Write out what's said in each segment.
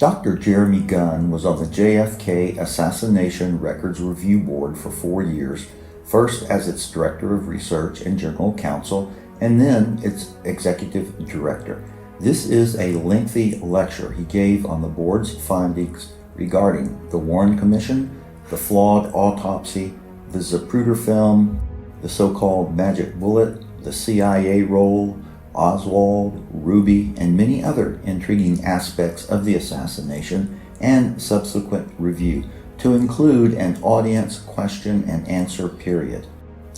Dr. Jeremy Gunn was on the JFK Assassination Records Review Board for 4 years, first as its Director of Research and General Counsel, and then its Executive Director. This is a lengthy lecture he gave on the board's findings regarding the Warren Commission, the flawed autopsy, the Zapruder film, the so-called magic bullet, the CIA role, Oswald, Ruby, and many other intriguing aspects of the assassination and subsequent review, to include an audience question and answer period.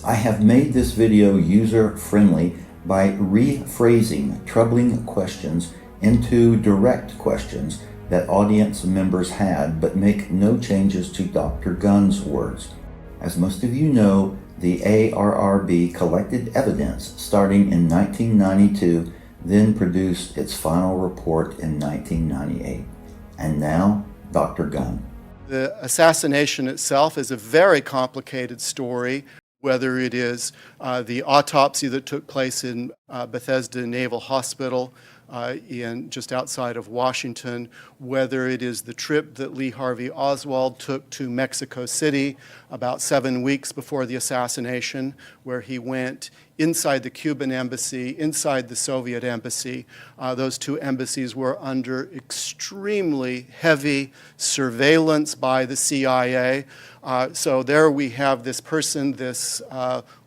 I have made this video user-friendly by rephrasing troubling questions into direct questions that audience members had, but make no changes to Dr. Gunn's words. As most of you know, the ARRB collected evidence starting in 1992, then produced its final report in 1998. And now, Dr. Gunn. The assassination itself is a very complicated story, whether it is the autopsy that took place in Bethesda Naval Hospital just outside of Washington, whether it is the trip that Lee Harvey Oswald took to Mexico City about 7 weeks before the assassination, where he went inside the Cuban embassy, inside the Soviet embassy. Those two embassies were under extremely heavy surveillance by the CIA. So there we have this person, this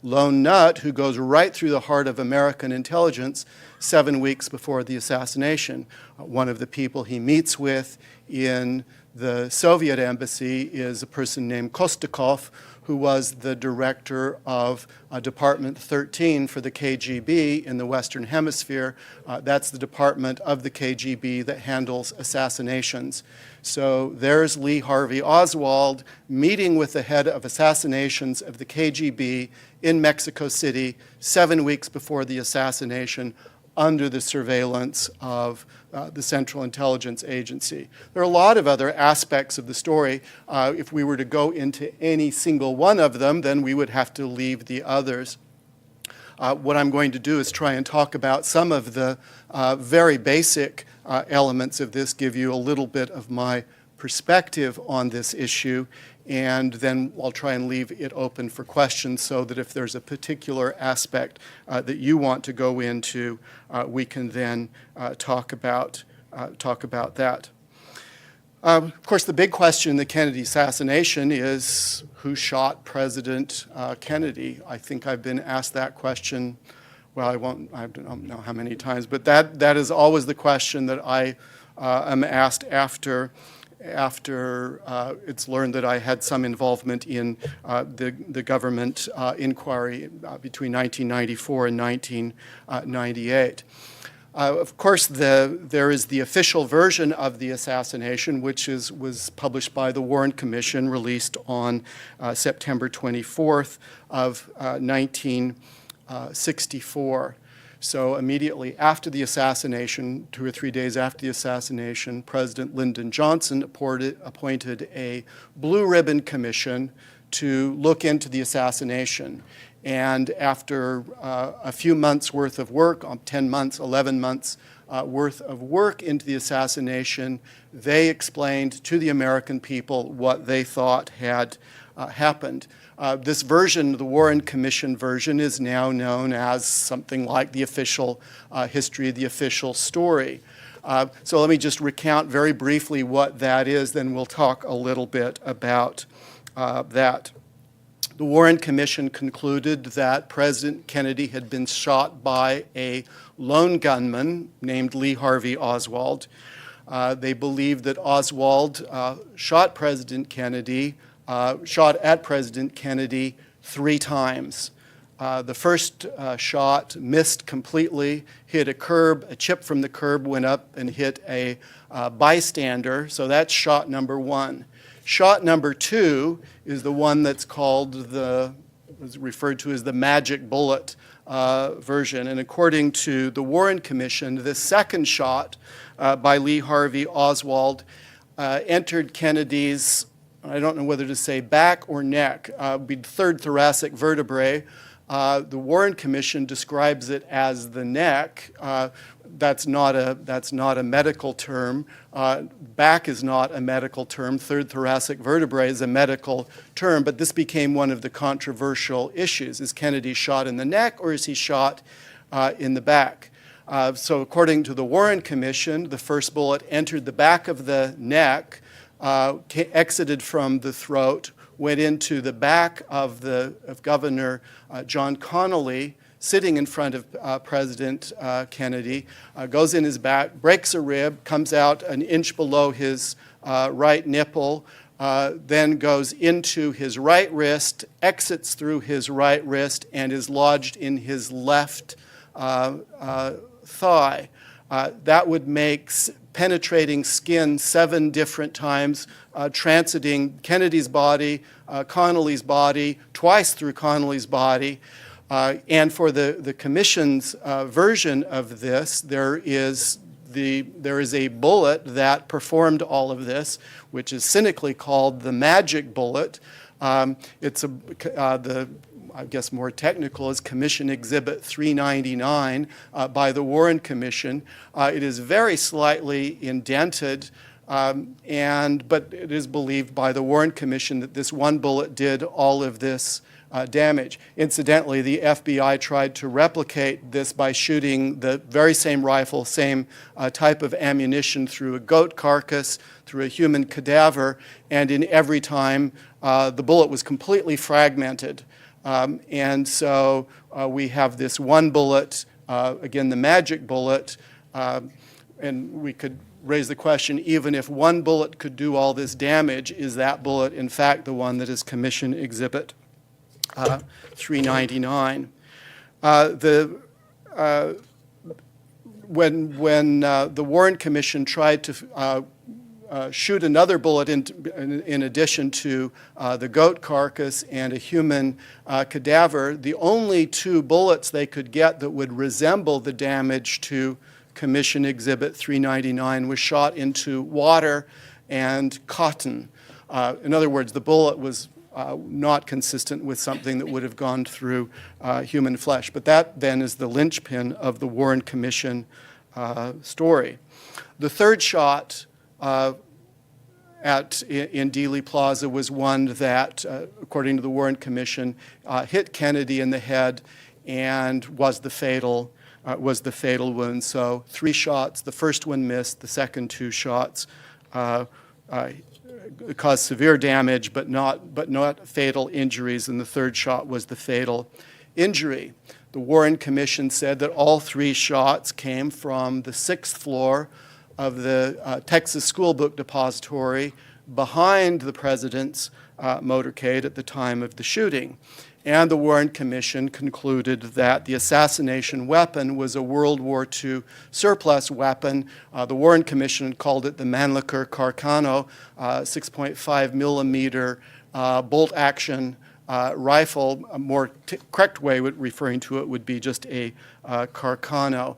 lone nut, who goes right through the heart of American intelligence 7 weeks before the assassination. One of the people he meets with in the Soviet embassy is a person named Kostakov, who was the director of Department 13 for the KGB in the Western Hemisphere. That's the department of the KGB that handles assassinations. So there's Lee Harvey Oswald meeting with the head of assassinations of the KGB in Mexico City 7 weeks before the assassination, under the surveillance of the Central Intelligence Agency. There are a lot of other aspects of the story. If we were to go into any single one of them, then we would have to leave the others. What I'm going to do is try and talk about some of the very basic elements of this, give you a little bit of my perspective on this issue, and then I'll try and leave it open for questions so that if there's a particular aspect that you want to go into, we can then talk about that. Of course, the big question in the Kennedy assassination is who shot President Kennedy? I think I've been asked that question, well, I don't know how many times, but that is always the question that I am asked after it's learned that I had some involvement in the government inquiry between 1994 and 1998. Of course, there is the official version of the assassination, which was published by the Warren Commission, released on September 24th of 1964. So immediately after the assassination, 2 or 3 days after the assassination, President Lyndon Johnson appointed a blue ribbon commission to look into the assassination. And after a few months worth of work, 10 months, 11 months worth of work into the assassination, they explained to the American people what they thought had happened. This version, the Warren Commission version, is now known as something like the official history, the official story. So let me just recount very briefly what that is, then we'll talk a little bit about that. The Warren Commission concluded that President Kennedy had been shot by a lone gunman named Lee Harvey Oswald. They believed that Oswald shot at President Kennedy 3 times. The first shot missed completely, hit a curb, a chip from the curb went up and hit a bystander, so that's shot number 1. Shot number 2 is the one that's was referred to as the magic bullet version, and according to the Warren Commission, the second shot by Lee Harvey Oswald entered Kennedy's, I don't know whether to say back or neck, be third thoracic vertebrae, The Warren Commission describes it as the neck. That's not a medical term. Back is not a medical term. Third thoracic vertebrae is a medical term, but this became one of the controversial issues. Is Kennedy shot in the neck, or is he shot in the back? So according to the Warren Commission, the first bullet entered the back of the neck, exited from the throat, went into the back of Governor John Connally, sitting in front of President Kennedy, goes in his back, breaks a rib, comes out an inch below his right nipple, then goes into his right wrist, exits through his right wrist, and is lodged in his left thigh. That would make penetrating skin 7 different times, transiting Kennedy's body, Connally's body, twice through Connally's body. And for the Commission's version of this, there is a bullet that performed all of this, which is cynically called the magic bullet. It's I guess more technical is Commission Exhibit 399 by the Warren Commission. It is very slightly indented, but it is believed by the Warren Commission that this one bullet did all of this damage. Incidentally, the FBI tried to replicate this by shooting the very same rifle, same type of ammunition through a goat carcass, through a human cadaver, and in every time the bullet was completely fragmented. And so we have this one bullet, again, the magic bullet, and we could raise the question, even if one bullet could do all this damage, is that bullet in fact the one that is Commission Exhibit 399? When the Warren Commission tried to shoot another bullet in addition to the goat carcass and a human cadaver, the only 2 bullets they could get that would resemble the damage to Commission Exhibit 399 was shot into water and cotton. In other words, the bullet was not consistent with something that would have gone through human flesh. But that then is the linchpin of the Warren Commission story. The third shot in Dealey Plaza was one that, according to the Warren Commission, hit Kennedy in the head and was the fatal wound. So 3 shots. The first one missed. The second 2 shots caused severe damage, but not fatal injuries. And the third shot was the fatal injury. The Warren Commission said that all 3 shots came from the 6th floor of the Texas School Book Depository behind the president's motorcade at the time of the shooting. And the Warren Commission concluded that the assassination weapon was a World War II surplus weapon. The Warren Commission called it the Mannlicher Carcano, 6.5 millimeter bolt-action rifle. A more correct way of referring to it would be just a Carcano.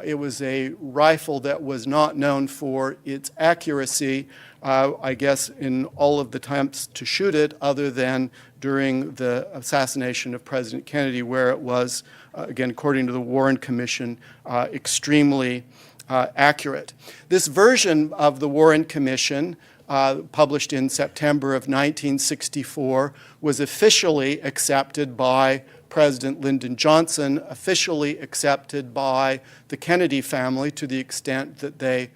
It was a rifle that was not known for its accuracy, I guess, in all of the attempts to shoot it, other than during the assassination of President Kennedy, where it was, again, according to the Warren Commission, extremely accurate. This version of the Warren Commission, published in September of 1964, was officially accepted by President Lyndon Johnson, officially accepted by the Kennedy family to the extent that they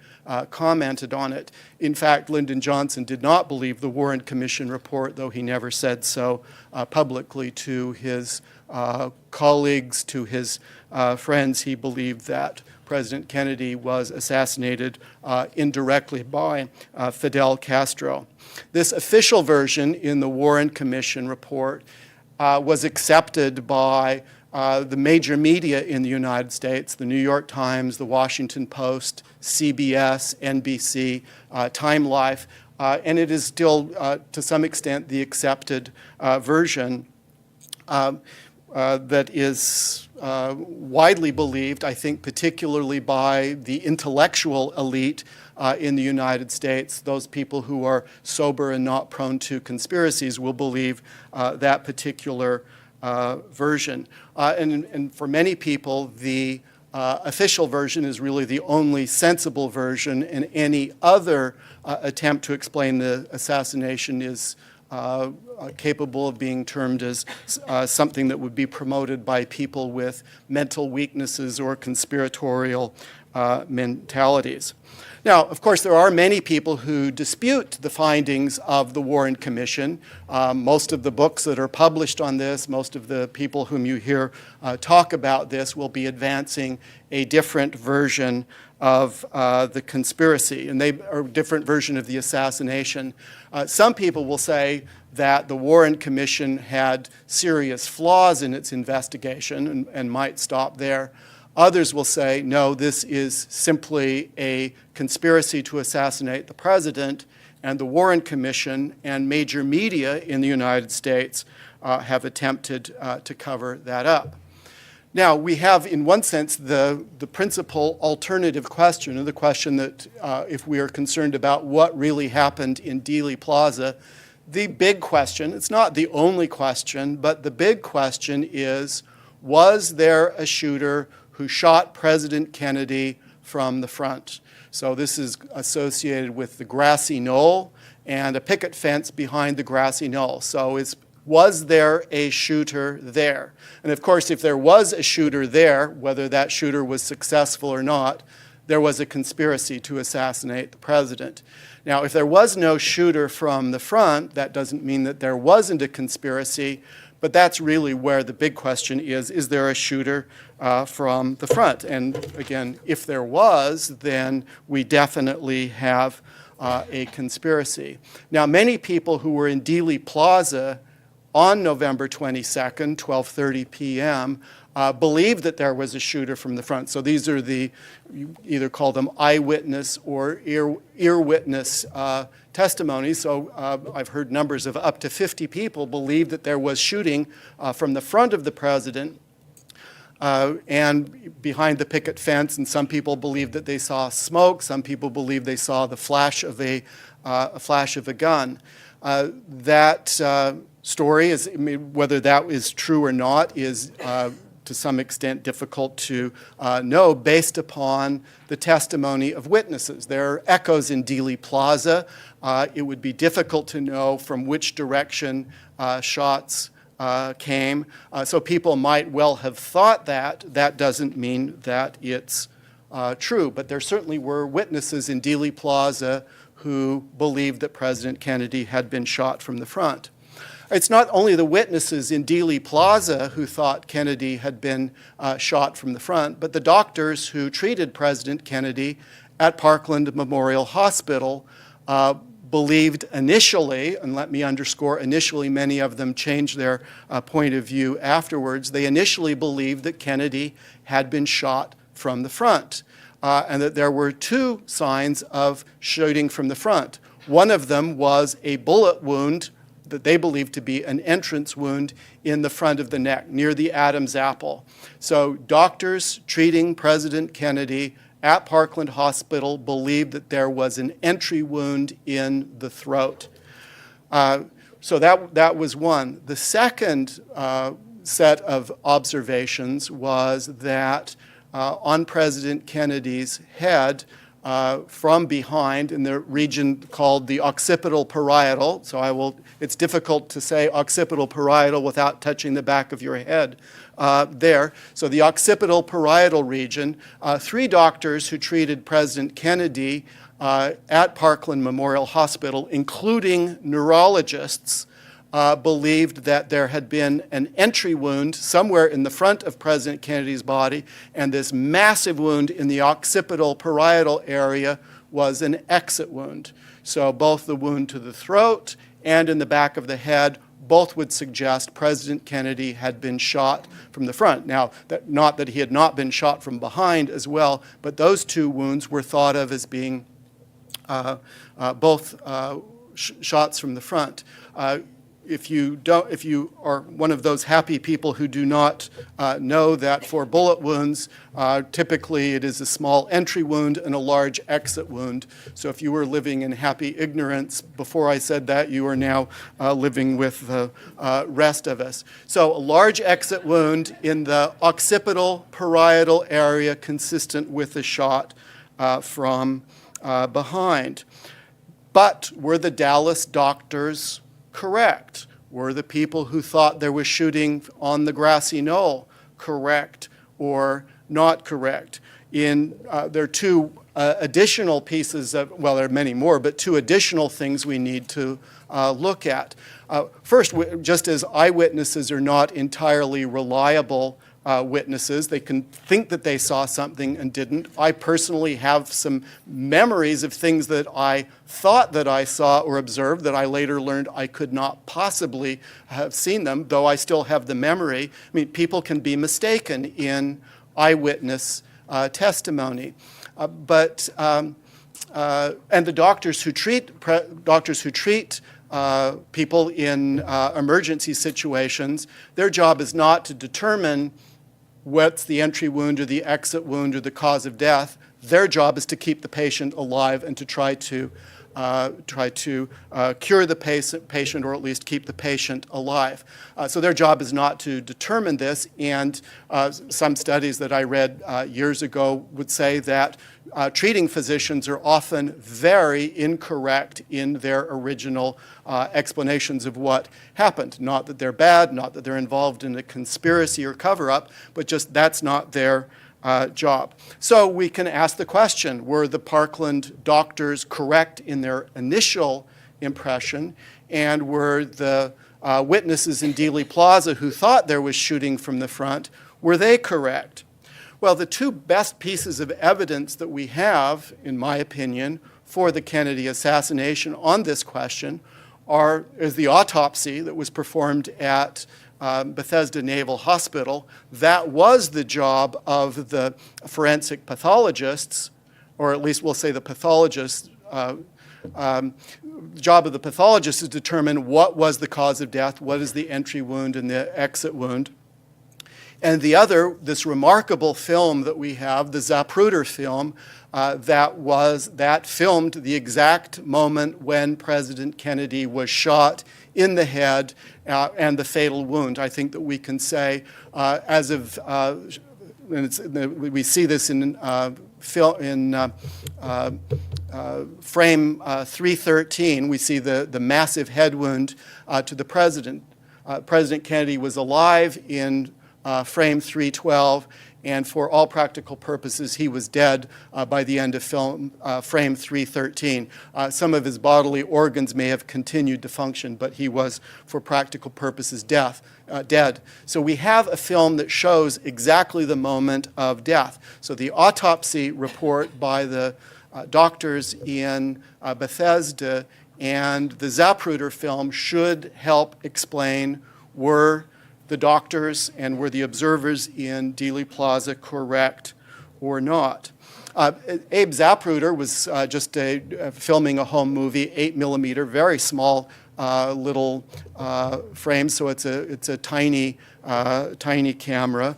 commented on it. In fact, Lyndon Johnson did not believe the Warren Commission report, though he never said so publicly to his colleagues, to his friends. He believed that President Kennedy was assassinated indirectly by Fidel Castro. This official version in the Warren Commission report was accepted by the major media in the United States, the New York Times, the Washington Post, CBS, NBC, Time Life, and it is still, to some extent, the accepted version that is widely believed, I think, particularly by the intellectual elite in the United States. Those people who are sober and not prone to conspiracies will believe that particular version. And for many people, the official version is really the only sensible version, and any other attempt to explain the assassination is capable of being termed as something that would be promoted by people with mental weaknesses or conspiratorial mentalities. Now, of course, there are many people who dispute the findings of the Warren Commission. Most of the books that are published on this, most of the people whom you hear talk about this will be advancing a different version of the conspiracy, and they are a different version of the assassination. Some people will say that the Warren Commission had serious flaws in its investigation and might stop there. Others will say, no, this is simply a conspiracy to assassinate the president, and the Warren Commission and major media in the United States have attempted to cover that up. Now, we have, in one sense, the principal alternative question, or the question that if we are concerned about what really happened in Dealey Plaza, the big question, it's not the only question, but the big question is, was there a shooter who shot President Kennedy from the front? So this is associated with the grassy knoll and a picket fence behind the grassy knoll. So was there a shooter there? And of course, if there was a shooter there, whether that shooter was successful or not, there was a conspiracy to assassinate the president. Now, if there was no shooter from the front, that doesn't mean that there wasn't a conspiracy, but that's really where the big question is there a shooter from the front? And again, if there was, then we definitely have a conspiracy. Now, many people who were in Dealey Plaza on November 22nd, 12:30 p.m., believed that there was a shooter from the front. So these are you either call them eyewitness or ear witness testimonies. So I've heard numbers of up to 50 people believe that there was shooting from the front of the president and behind the picket fence, and some people believe that they saw smoke. Some people believe they saw the flash of a gun. That story is, whether that is true or not, is to some extent difficult to know based upon the testimony of witnesses. There are echoes in Dealey Plaza. It would be difficult to know from which direction shots came. So people might well have thought that. That doesn't mean that it's true. But there certainly were witnesses in Dealey Plaza who believed that President Kennedy had been shot from the front. It's not only the witnesses in Dealey Plaza who thought Kennedy had been shot from the front, but the doctors who treated President Kennedy at Parkland Memorial Hospital believed initially, and let me underscore initially, many of them changed their point of view afterwards, they initially believed that Kennedy had been shot from the front, and that there were two signs of shooting from the front. One of them was a bullet wound that they believed to be an entrance wound in the front of the neck, near the Adam's apple. So doctors treating President Kennedy at Parkland Hospital believed that there was an entry wound in the throat. So that was one. The second set of observations was that on President Kennedy's head, from behind in the region called the occipital parietal. So it's difficult to say occipital parietal without touching the back of your head there. So the occipital parietal region, three doctors who treated President Kennedy at Parkland Memorial Hospital, including neurologists, believed that there had been an entry wound somewhere in the front of President Kennedy's body, and this massive wound in the occipital parietal area was an exit wound. So both the wound to the throat and in the back of the head, both would suggest President Kennedy had been shot from the front. Now, not that he had not been shot from behind as well, but those two wounds were thought of as being both shots from the front. if you are one of those happy people who do not know that for bullet wounds, typically it is a small entry wound and a large exit wound. So if you were living in happy ignorance before I said that, you are now living with the rest of us. So a large exit wound in the occipital parietal area consistent with a shot from behind. But were the Dallas doctors correct? Were the people who thought there was shooting on the grassy knoll correct or not correct? There are two additional pieces of, well, there are many more, but two additional things we need to look at. First, just as eyewitnesses are not entirely reliable witnesses, they can think that they saw something and didn't. I personally have some memories of things that I thought that I saw or observed that I later learned I could not possibly have seen them, though I still have the memory. I mean, people can be mistaken in eyewitness testimony. And the doctors who treat people in emergency situations, their job is not to determine what's the entry wound or the exit wound or the cause of death. Their job is to keep the patient alive and to try to cure the patient or at least keep the patient alive. So their job is not to determine this, and some studies that I read years ago would say that treating physicians are often very incorrect in their original explanations of what happened. Not that they're bad, not that they're involved in a conspiracy or cover-up, but just that's not their job. So we can ask the question, were the Parkland doctors correct in their initial impression, and were the witnesses in Dealey Plaza who thought there was shooting from the front, were they correct? Well, the two best pieces of evidence that we have, in my opinion, for the Kennedy assassination on this question is the autopsy that was performed at Bethesda Naval Hospital. That was the job of the forensic pathologists, or at least we'll say the pathologists. The job of the pathologist is to determine what was the cause of death, what is the entry wound and the exit wound. And the other, this remarkable film that we have, the Zapruder film, that filmed the exact moment when President Kennedy was shot in the head and the fatal wound. I think that we can say, as of, we see this in frame 313, we see the massive head wound to the president. President Kennedy was alive in frame 312, and for all practical purposes, he was dead by the end of frame 313. Some of his bodily organs may have continued to function, but he was, for practical purposes, dead. So we have a film that shows exactly the moment of death. So the autopsy report by the doctors in Bethesda and the Zapruder film should help explain were the doctors and were the observers in Dealey Plaza correct or not. Abe Zapruder was just filming a home movie, 8mm, very small little frame, so it's a tiny camera.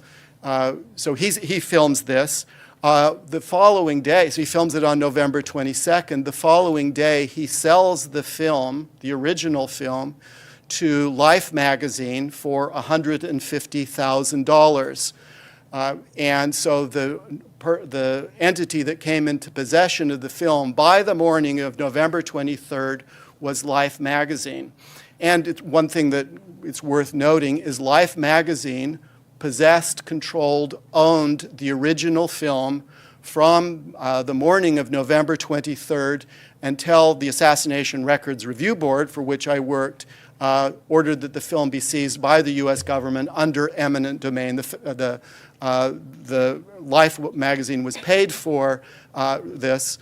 So he films this. The following day, so he films it on November 22nd. The following day, he sells the film, the original film, to Life magazine for $150,000. And so the entity that came into possession of the film by the morning of November 23rd was Life magazine. And one thing that it's worth noting is Life magazine possessed, controlled, owned the original film from the morning of November 23rd until the Assassination Records Review Board, for which I worked, ordered that the film be seized by the U.S. government under eminent domain. The Life magazine was paid for this,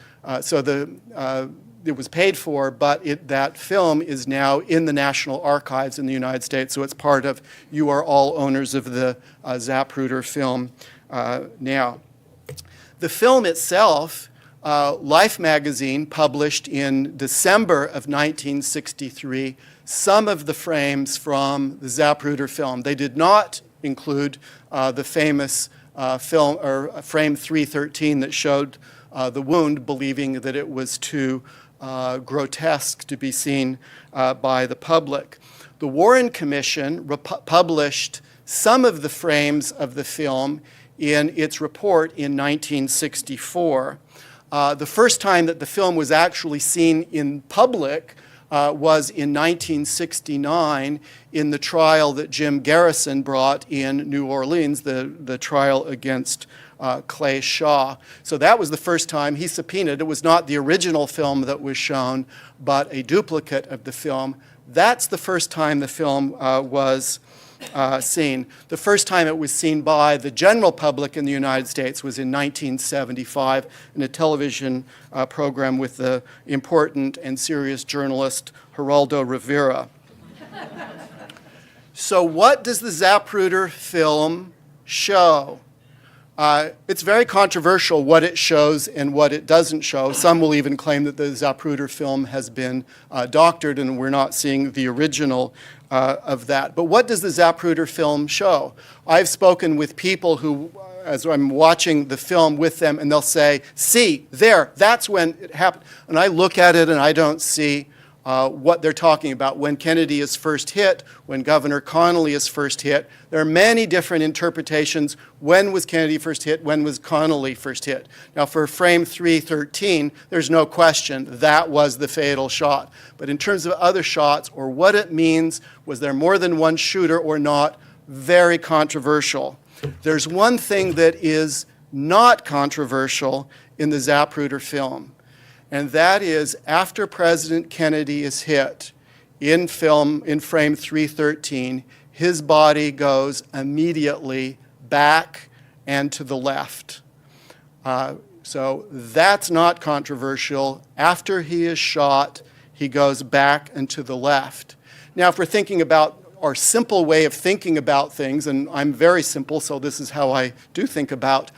it was paid for, but that film is now in the National Archives in the United States, so it's part of, you are all owners of the Zapruder film now. The film itself Life magazine published in December of 1963 some of the frames from the Zapruder film. They did not include the famous film or frame 313 that showed the wound, believing that it was too grotesque to be seen by the public. The Warren Commission published some of the frames of the film in its report in 1964. The first time that the film was actually seen in public was in 1969 in the trial that Jim Garrison brought in New Orleans, the trial against Clay Shaw. So that was the first time he subpoenaed. It was not the original film that was shown, but a duplicate of the film. That's the first time the film was seen. The first time it was seen by the general public in the United States was in 1975 in a television program with the important and serious journalist Geraldo Rivera. So what does the Zapruder film show? It's very controversial what it shows and what it doesn't show. Some will even claim that the Zapruder film has been doctored and we're not seeing the original of that. But what does the Zapruder film show? I've spoken with people who, as I'm watching the film with them, and they'll say, see, there, that's when it happened. And I look at it and I don't see what they're talking about. When Kennedy is first hit, when Governor Connally is first hit, there are many different interpretations. When was Kennedy first hit? When was Connally first hit? Now for frame 313, there's no question that was the fatal shot. But in terms of other shots or what it means, was there more than one shooter or not, very controversial. There's one thing that is not controversial in the Zapruder film. And that is after President Kennedy is hit in frame 313, his body goes immediately back and to the left. So that's not controversial. After he is shot, he goes back and to the left. Now, if we're thinking about our simple way of thinking about things, and I'm very simple, so this is how I do think about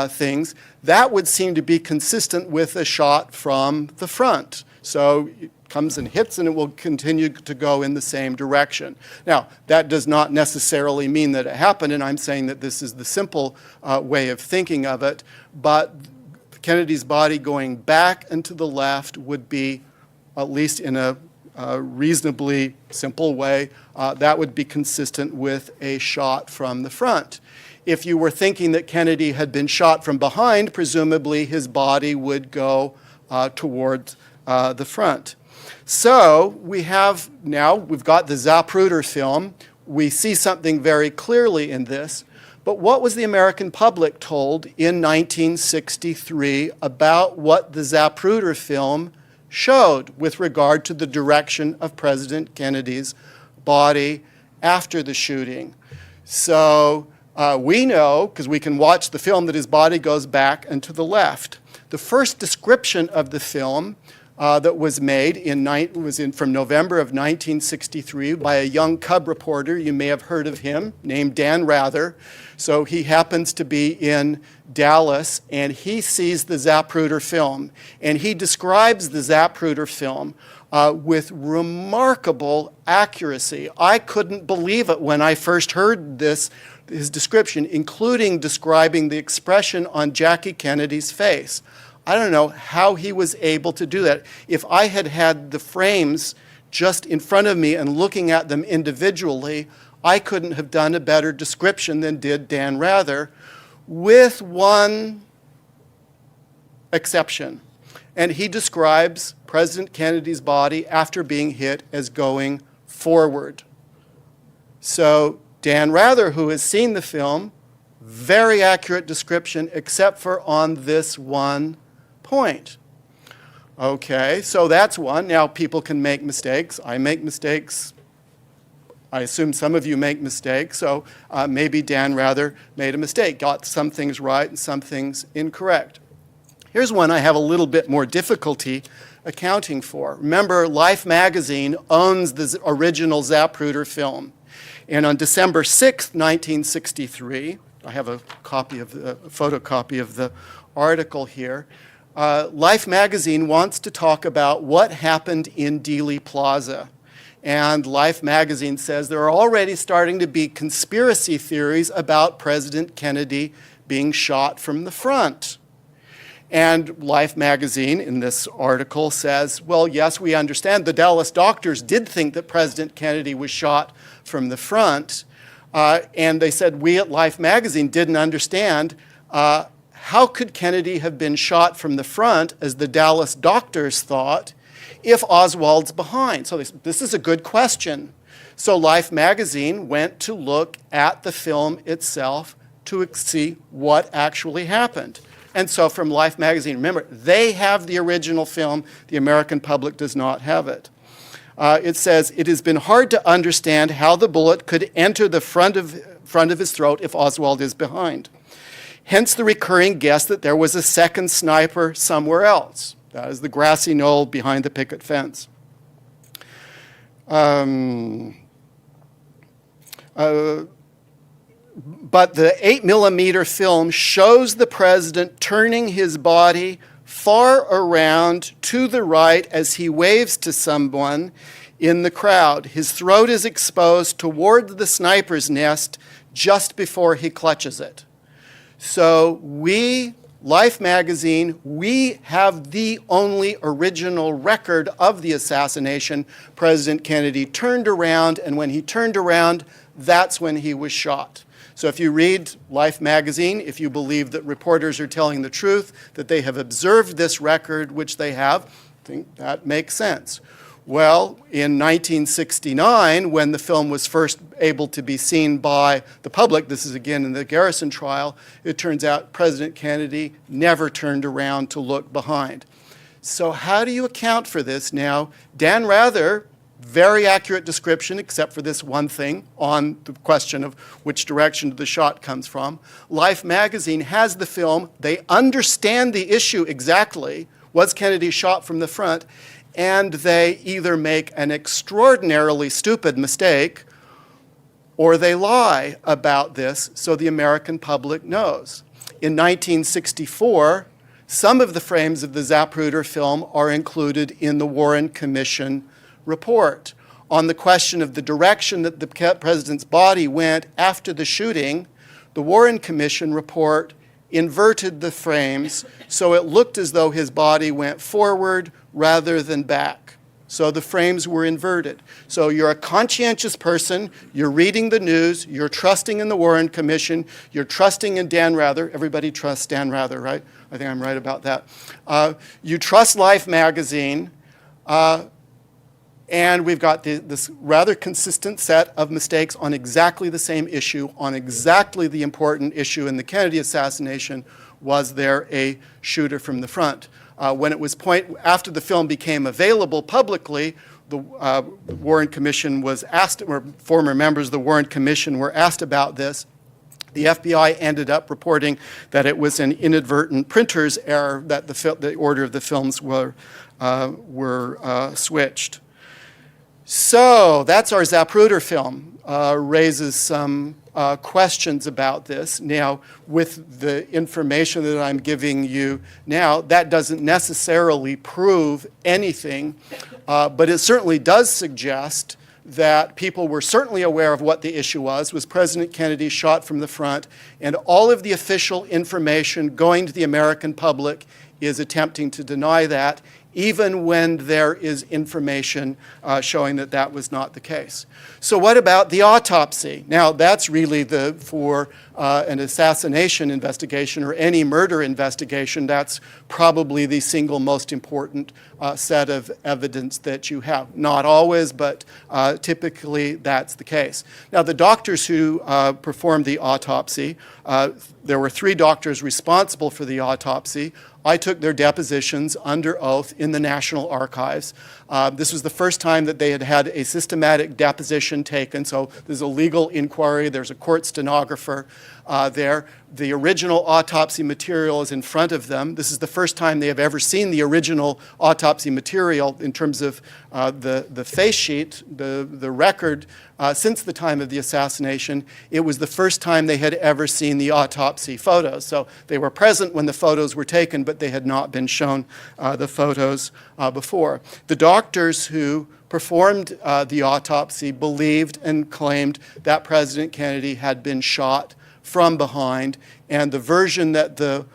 things, that would seem to be consistent with a shot from the front. So it comes and hits and it will continue to go in the same direction. Now, that does not necessarily mean that it happened, and I'm saying that this is the simple way of thinking of it, but Kennedy's body going back and to the left would be, at least in a reasonably simple way, that would be consistent with a shot from the front. If you were thinking that Kennedy had been shot from behind, presumably his body would go toward the front. So we've got the Zapruder film. We see something very clearly in this. But what was the American public told in 1963 about what the Zapruder film showed with regard to the direction of President Kennedy's body after the shooting? So we know, because we can watch the film, that his body goes back and to the left. The first description of the film that was made from November of 1963 by a young cub reporter. You may have heard of him, named Dan Rather. So he happens to be in Dallas, and he sees the Zapruder film. And he describes the Zapruder film with remarkable accuracy. I couldn't believe it when I first heard his description, including describing the expression on Jackie Kennedy's face. I don't know how he was able to do that. If I had had the frames just in front of me and looking at them individually, I couldn't have done a better description than did Dan Rather, with one exception. And he describes President Kennedy's body after being hit as going forward. So Dan Rather, who has seen the film, very accurate description, except for on this one point. Okay, so that's one. Now people can make mistakes. I make mistakes. I assume some of you make mistakes, so maybe Dan Rather made a mistake, got some things right and some things incorrect. Here's one I have a little bit more difficulty accounting for. Remember, Life magazine owns the original Zapruder film. And on December 6th, 1963, I have a photocopy of the article here, Life magazine wants to talk about what happened in Dealey Plaza. And Life magazine says there are already starting to be conspiracy theories about President Kennedy being shot from the front. And Life magazine in this article says, well, yes, we understand the Dallas doctors did think that President Kennedy was shot from the front. And they said, we at Life magazine didn't understand how could Kennedy have been shot from the front, as the Dallas doctors thought, if Oswald's behind? So this is a good question. So Life magazine went to look at the film itself to see what actually happened. And so from Life magazine, remember, they have the original film. The American public does not have it. It says, it has been hard to understand how the bullet could enter the front of his throat if Oswald is behind. Hence the recurring guess that there was a second sniper somewhere else. That is the grassy knoll behind the picket fence. But the 8mm film shows the president turning his body far around to the right as he waves to someone in the crowd. His throat is exposed toward the sniper's nest just before he clutches it. So we, Life magazine, we have the only original record of the assassination. President Kennedy turned around, and when he turned around, that's when he was shot. So if you read Life magazine, if you believe that reporters are telling the truth, that they have observed this record, which they have, I think that makes sense. Well, in 1969, when the film was first able to be seen by the public, this is again in the Garrison trial, it turns out President Kennedy never turned around to look behind. So how do you account for this now? Dan Rather, very accurate description, except for this one thing on the question of which direction the shot comes from. Life magazine has the film. They understand the issue exactly. Was Kennedy shot from the front? And they either make an extraordinarily stupid mistake or they lie about this so the American public knows. In 1964, some of the frames of the Zapruder film are included in the Warren Commission report. On the question of the direction that the president's body went after the shooting, the Warren Commission report inverted the frames so it looked as though his body went forward rather than back. So the frames were inverted. So you're a conscientious person, you're reading the news, you're trusting in the Warren Commission, you're trusting in Dan Rather. Everybody trusts Dan Rather, right? I think I'm right about that. You trust Life magazine, and we've got this rather consistent set of mistakes on exactly the same issue, on exactly the important issue in the Kennedy assassination. Was there a shooter from the front? When it was after the film became available publicly, the Warren Commission was asked, or former members of the Warren Commission were asked about this. The FBI ended up reporting that it was an inadvertent printer's error, that the order of the films were switched. So that's our Zapruder film. Raises some questions about this. Now, with the information that I'm giving you now, that doesn't necessarily prove anything, but it certainly does suggest that people were certainly aware of what the issue was President Kennedy shot from the front, and all of the official information going to the American public is attempting to deny that, even when there is information showing that that was not the case. So what about the autopsy? Now, that's really for an assassination investigation or any murder investigation, that's probably the single most important set of evidence that you have. Not always, but typically that's the case. Now, the doctors who performed the autopsy, there were 3 doctors responsible for the autopsy. I took their depositions under oath in the National Archives. This was the first time that they had had a systematic deposition taken, so there's a legal inquiry, there's a court stenographer. there. The original autopsy material is in front of them. This is the first time they have ever seen the original autopsy material in terms of the face sheet, the record. Since the time of the assassination, it was the first time they had ever seen the autopsy photos. So they were present when the photos were taken, but they had not been shown the photos before. The doctors who performed the autopsy believed and claimed that President Kennedy had been shot from behind, and the version that the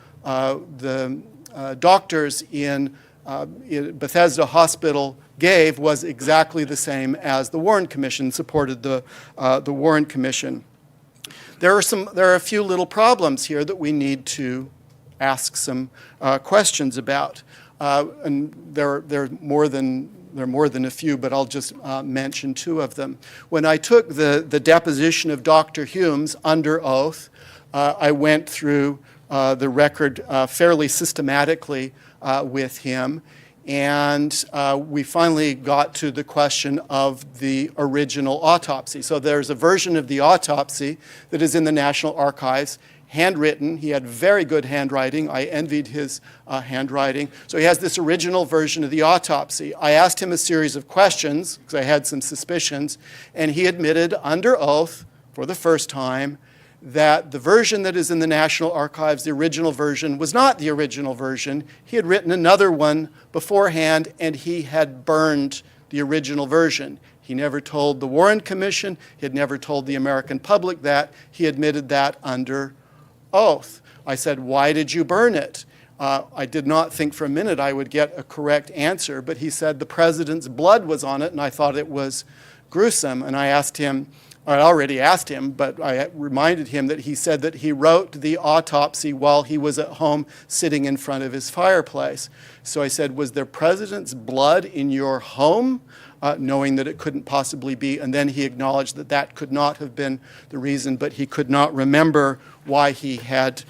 doctors in Bethesda Hospital gave was exactly the same as the Warren Commission supported the Warren Commission. There are a few little problems here that we need to ask some questions about, and there are more than a few, but I'll just mention two of them. When I took the deposition of Dr. Humes under oath, I went through the record fairly systematically with him, and we finally got to the question of the original autopsy. So there's a version of the autopsy that is in the National Archives, handwritten. He had very good handwriting. I envied his handwriting. So he has this original version of the autopsy. I asked him a series of questions because I had some suspicions, and he admitted under oath for the first time that the version that is in the National Archives, the original version, was not the original version. He had written another one beforehand, and he had burned the original version. He never told the Warren Commission. He had never told the American public that. He admitted that under oath. I said, "Why did you burn it?" I did not think for a minute I would get a correct answer, but he said the president's blood was on it, and I thought it was gruesome. And I asked him, I already asked him, but I reminded him that he said that he wrote the autopsy while he was at home sitting in front of his fireplace. So I said, "Was there president's blood in your home?" Knowing that it couldn't possibly be, and then he acknowledged that that could not have been the reason, but he could not remember why he had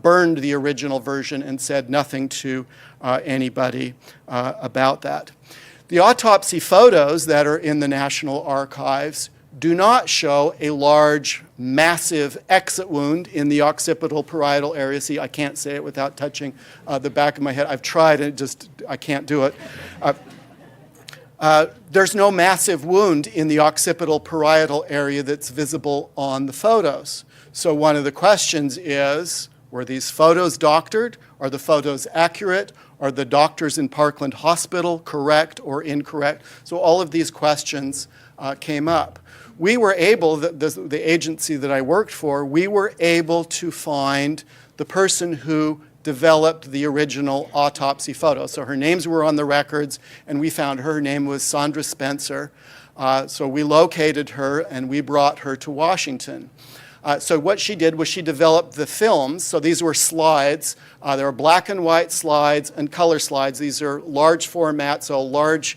burned the original version and said nothing to anybody about that. The autopsy photos that are in the National Archives do not show a large, massive exit wound in the occipital parietal area. See, I can't say it without touching the back of my head. I've tried and I can't do it. There's no massive wound in the occipital parietal area that's visible on the photos. So one of the questions is, were these photos doctored? Are the photos accurate? Are the doctors in Parkland Hospital correct or incorrect? So all of these questions came up. We were able, the agency that I worked for, we were able to find the person who developed the original autopsy photo. So her names were on the records, and we found her name was Sandra Spencer. So we located her, and we brought her to Washington. So what she did was she developed the films. So these were slides. There are black and white slides and color slides. These are large format, so large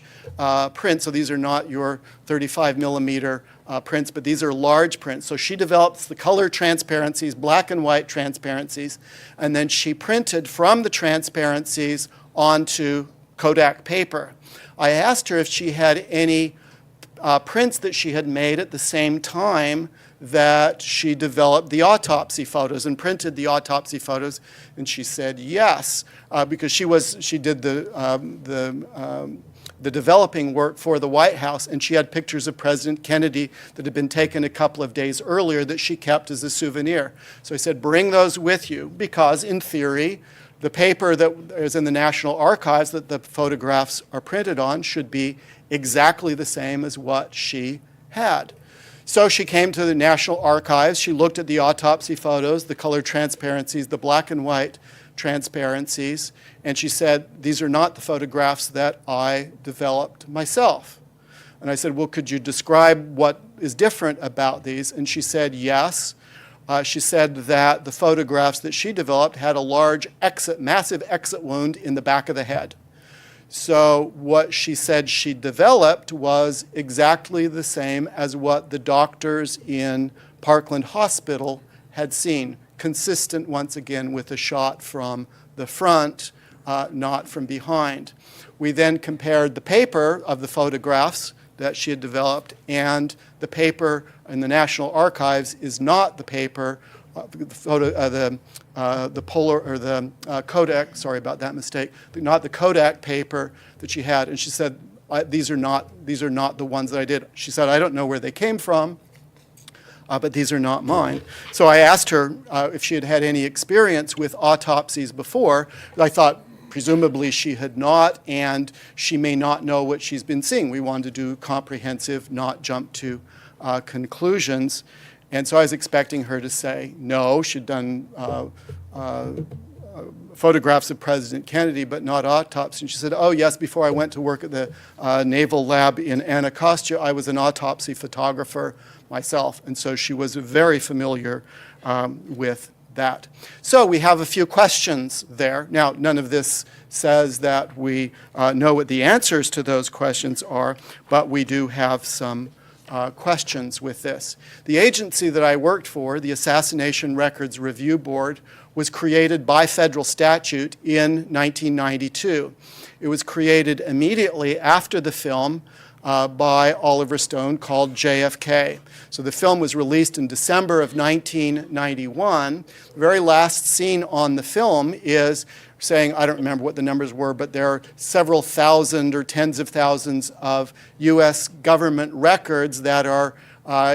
print. So these are not your 35 millimeter prints, but these are large prints. So she develops the color transparencies, black and white transparencies, and then she printed from the transparencies onto Kodak paper. I asked her if she had any prints that she had made at the same time that she developed the autopsy photos and printed the autopsy photos, and she said yes, because she did the developing work for the White House, and she had pictures of President Kennedy that had been taken a couple of days earlier that she kept as a souvenir. So I said, bring those with you, because in theory, the paper that is in the National Archives that the photographs are printed on should be exactly the same as what she had. So she came to the National Archives, she looked at the autopsy photos, the color transparencies, the black and white transparencies, and she said, these are not the photographs that I developed myself. And I said, well, could you describe what is different about these? And she said, yes. She said that the photographs that she developed had a large massive exit wound in the back of the head. So what she said she developed was exactly the same as what the doctors in Parkland Hospital had seen, consistent once again with a shot from the front, not from behind. We then compared the paper of the photographs that she had developed, and the paper in the National Archives is not the paper the Polar or the Kodak. Sorry about that mistake. Not the Kodak paper that she had, and she said, these are not the ones that I did. She said, I don't know where they came from, but these are not mine. So I asked her if she had had any experience with autopsies before. I thought presumably she had not, and she may not know what she's been seeing. We wanted to do comprehensive, not jump to conclusions. And so I was expecting her to say no, she'd done photographs of President Kennedy, but not autopsy. And she said, oh yes, before I went to work at the Naval Lab in Anacostia, I was an autopsy photographer myself. And so she was very familiar with that. So we have a few questions there. Now, none of this says that we know what the answers to those questions are, but we do have some questions with this. The agency that I worked for, the Assassination Records Review Board, was created by federal statute in 1992. It was created immediately after the film by Oliver Stone called JFK. So the film was released in December of 1991. The very last scene on the film is saying, I don't remember what the numbers were, but there are several thousand or tens of thousands of U.S. government records that are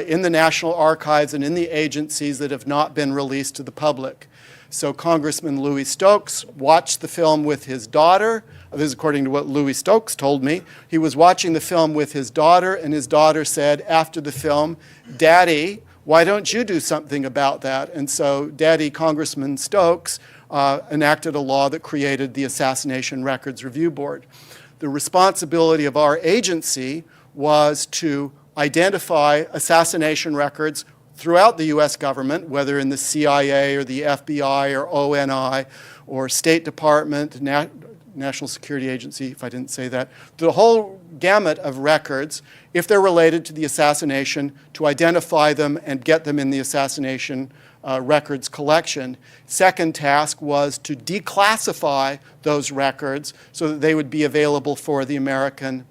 in the National Archives and in the agencies that have not been released to the public. So Congressman Louis Stokes watched the film with his daughter. This is according to what Louis Stokes told me. He was watching the film with his daughter, and his daughter said after the film, Daddy, why don't you do something about that? And so Daddy, Congressman Stokes, enacted a law that created the Assassination Records Review Board. The responsibility of our agency was to identify assassination records throughout the U.S. government, whether in the CIA or the FBI or ONI or State Department, National Security Agency, if I didn't say that, the whole gamut of records, if they're related to the assassination, to identify them and get them in the assassination records collection. Second task was to declassify those records so that they would be available for the American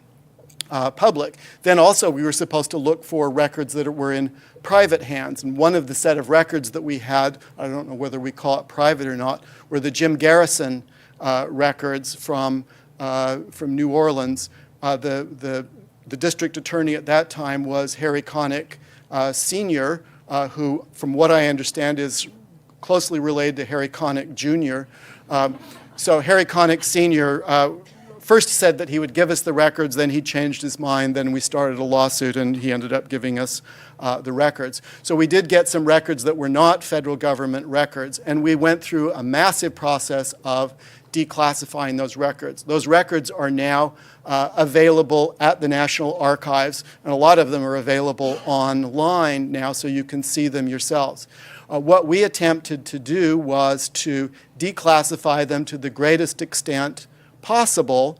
public. Then also we were supposed to look for records that were in private hands. And one of the set of records that we had, I don't know whether we call it private or not, were the Jim Garrison records from New Orleans. The district attorney at that time was Harry Connick Sr., who, from what I understand, is closely related to Harry Connick Jr. So Harry Connick Sr. First said that he would give us the records, then he changed his mind, then we started a lawsuit, and he ended up giving us the records. So we did get some records that were not federal government records, and we went through a massive process of declassifying those records. Those records are now available at the National Archives, and a lot of them are available online now, so you can see them yourselves. What we attempted to do was to declassify them to the greatest extent possible.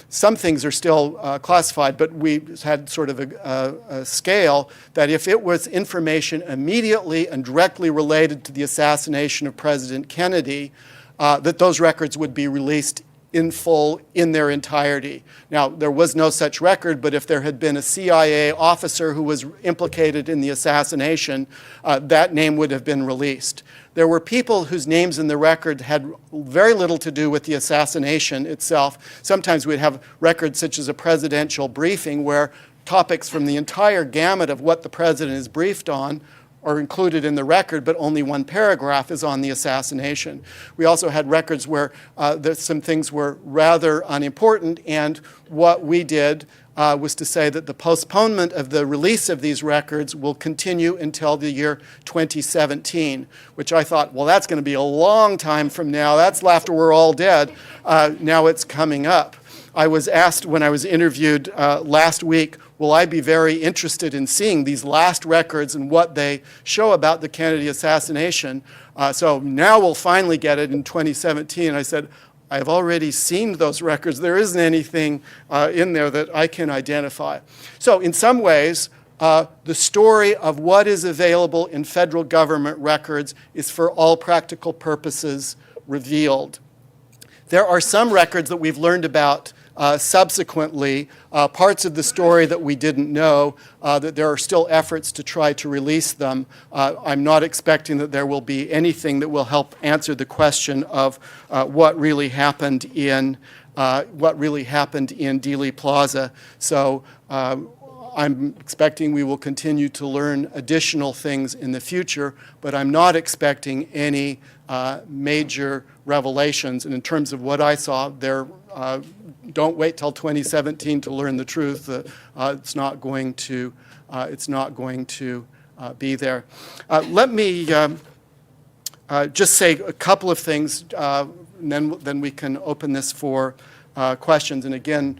Some things are still classified, but we had sort of a scale that if it was information immediately and directly related to the assassination of President Kennedy, that those records would be released in full in their entirety. Now, there was no such record, but if there had been a CIA officer who was implicated in the assassination, that name would have been released. There were people whose names in the record had very little to do with the assassination itself. Sometimes we'd have records such as a presidential briefing where topics from the entire gamut of what the president is briefed on are included in the record, but only one paragraph is on the assassination. We also had records where some things were rather unimportant, and what we did was to say that the postponement of the release of these records will continue until the year 2017, which I thought, well, that's going to be a long time from now. That's after we're all dead. Now it's coming up. I was asked when I was interviewed last week, will I be very interested in seeing these last records and what they show about the Kennedy assassination? So now we'll finally get it in 2017. I said, I've already seen those records. There isn't anything in there that I can identify. So in some ways, the story of what is available in federal government records is for all practical purposes revealed. There are some records that we've learned about subsequently parts of the story that we didn't know, that there are still efforts to try to release them. I'm not expecting that there will be anything that will help answer the question of what really happened in Dealey Plaza. So I'm expecting we will continue to learn additional things in the future, but I'm not expecting any major revelations. And in terms of what I saw, don't wait till 2017 to learn the truth. It's not going to be there. Let me just say a couple of things, and then we can open this for questions. And again,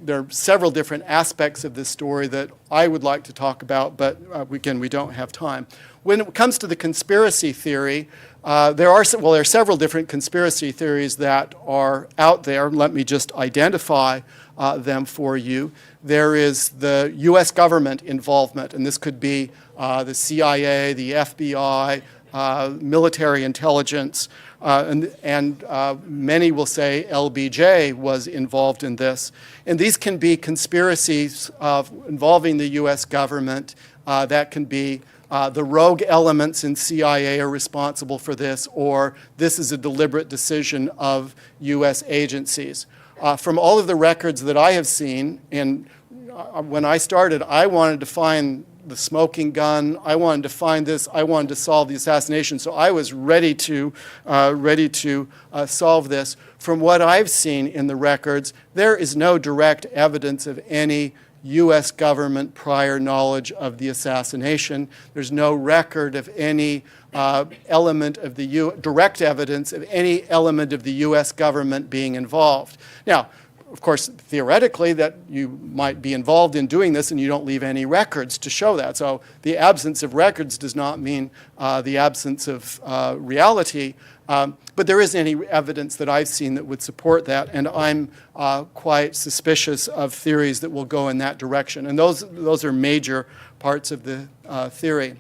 there are several different aspects of this story that I would like to talk about, but again, we don't have time. When it comes to the conspiracy theory, there are several different conspiracy theories that are out there. Let me just identify them for you. There is the U.S. government involvement, and this could be the CIA, the FBI, military intelligence, and many will say LBJ was involved in this. And these can be conspiracies involving the U.S. government. That can be the rogue elements in CIA are responsible for this, or this is a deliberate decision of U.S. agencies. From all of the records that I have seen, and when I started, I wanted to find the smoking gun. I wanted to find this. I wanted to solve the assassination. So I was ready to solve this. From what I've seen in the records, there is no direct evidence of any U.S. government prior knowledge of the assassination. There's no record of any element of the direct evidence of any element of the U.S. government being involved. Now, of course, theoretically, that you might be involved in doing this and you don't leave any records to show that. So the absence of records does not mean the absence of reality, but there isn't any evidence that I've seen that would support that, and I'm quite suspicious of theories that will go in that direction. And those are major parts of the theory.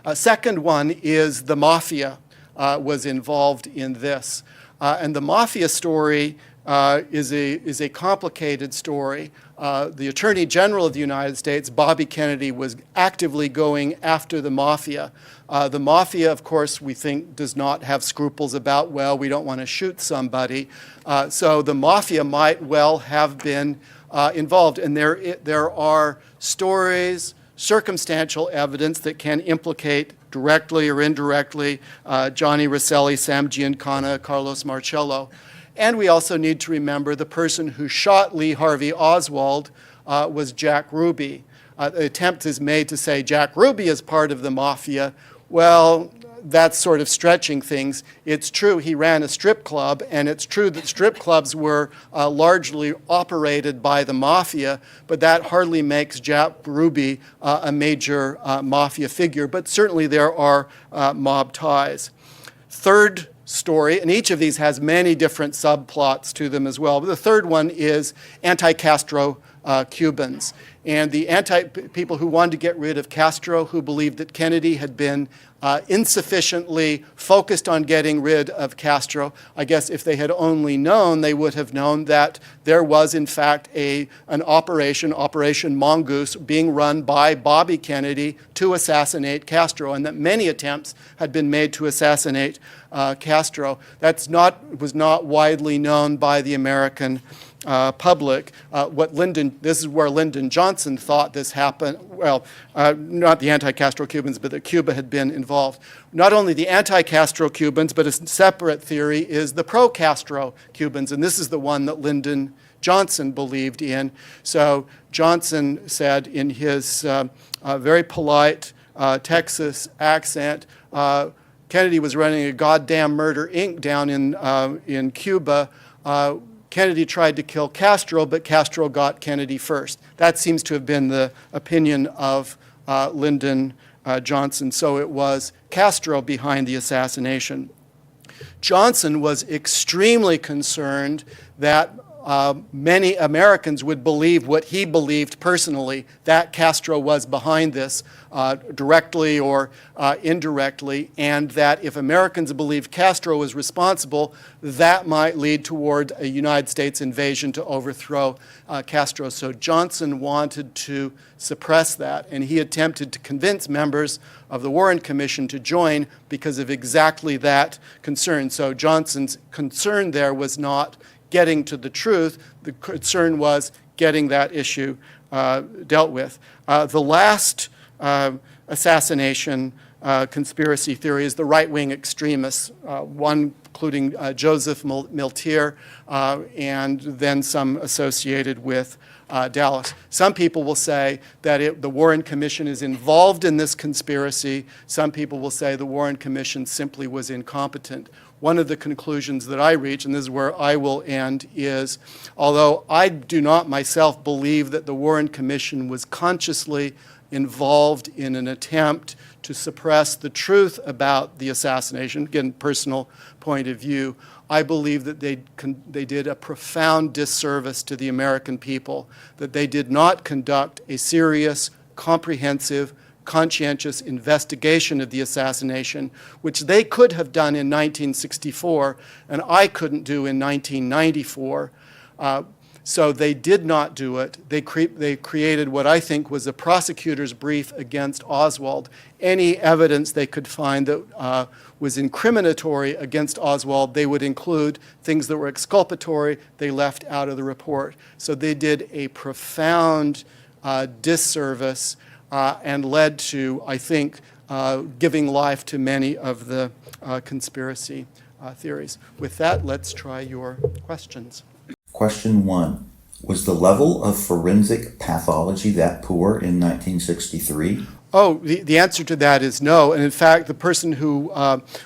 A second one is the mafia was involved in this. And the mafia story is a complicated story. The Attorney General of the United States, Bobby Kennedy, was actively going after the mafia. The mafia, of course, we think does not have scruples about, well, we don't want to shoot somebody. So the mafia might well have been involved. And there are stories, circumstantial evidence that can implicate directly or indirectly Johnny Rosselli, Sam Giancana, Carlos Marcello. And we also need to remember the person who shot Lee Harvey Oswald was Jack Ruby. The attempt is made to say Jack Ruby is part of the mafia. Well, that's sort of stretching things. It's true he ran a strip club, and it's true that strip clubs were largely operated by the mafia, but that hardly makes Jack Ruby a major mafia figure. But certainly there are mob ties. Third story, and each of these has many different subplots to them as well. But the third one is anti-Castro Cubans. And the people who wanted to get rid of Castro, who believed that Kennedy had been insufficiently focused on getting rid of Castro. I guess if they had only known, they would have known that there was, in fact, an Operation Mongoose, being run by Bobby Kennedy to assassinate Castro, and that many attempts had been made to assassinate Castro. That was not widely known by the American public. This is where Lyndon Johnson thought this happened. Well, not the anti-Castro Cubans, but that Cuba had been involved. Not only the anti-Castro Cubans, but a separate theory is the pro-Castro Cubans, and this is the one that Lyndon Johnson believed in. So Johnson said in his very polite Texas accent, Kennedy was running a goddamn murder inc. down in Cuba. Kennedy tried to kill Castro, but Castro got Kennedy first. That seems to have been the opinion of Lyndon Johnson. So it was Castro behind the assassination. Johnson was extremely concerned that many Americans would believe what he believed personally, that Castro was behind this directly or indirectly, and that if Americans believed Castro was responsible, that might lead toward a United States invasion to overthrow Castro. So Johnson wanted to suppress that, and he attempted to convince members of the Warren Commission to join because of exactly that concern. So Johnson's concern there was not getting to the truth. The concern was getting that issue dealt with. The last assassination conspiracy theory is the right-wing extremists, one including Joseph Miltier, and then some associated with Dallas. Some people will say that the Warren Commission is involved in this conspiracy. Some people will say the Warren Commission simply was incompetent. One of the conclusions that I reach, and this is where I will end, is although I do not myself believe that the Warren Commission was consciously involved in an attempt to suppress the truth about the assassination, again, personal point of view, I believe that they did a profound disservice to the American people, that they did not conduct a serious, comprehensive, conscientious investigation of the assassination, which they could have done in 1964 and I couldn't do in 1994. So they did not do it. They created what I think was a prosecutor's brief against Oswald. Any evidence they could find that was incriminatory against Oswald, they would include. Things that were exculpatory, they left out of the report. So they did a profound disservice and led to, I think, giving life to many of the conspiracy theories. With that, let's try your questions. Question 1. Was the level of forensic pathology that poor in 1963? Oh, the answer to that is no. And in fact, the person who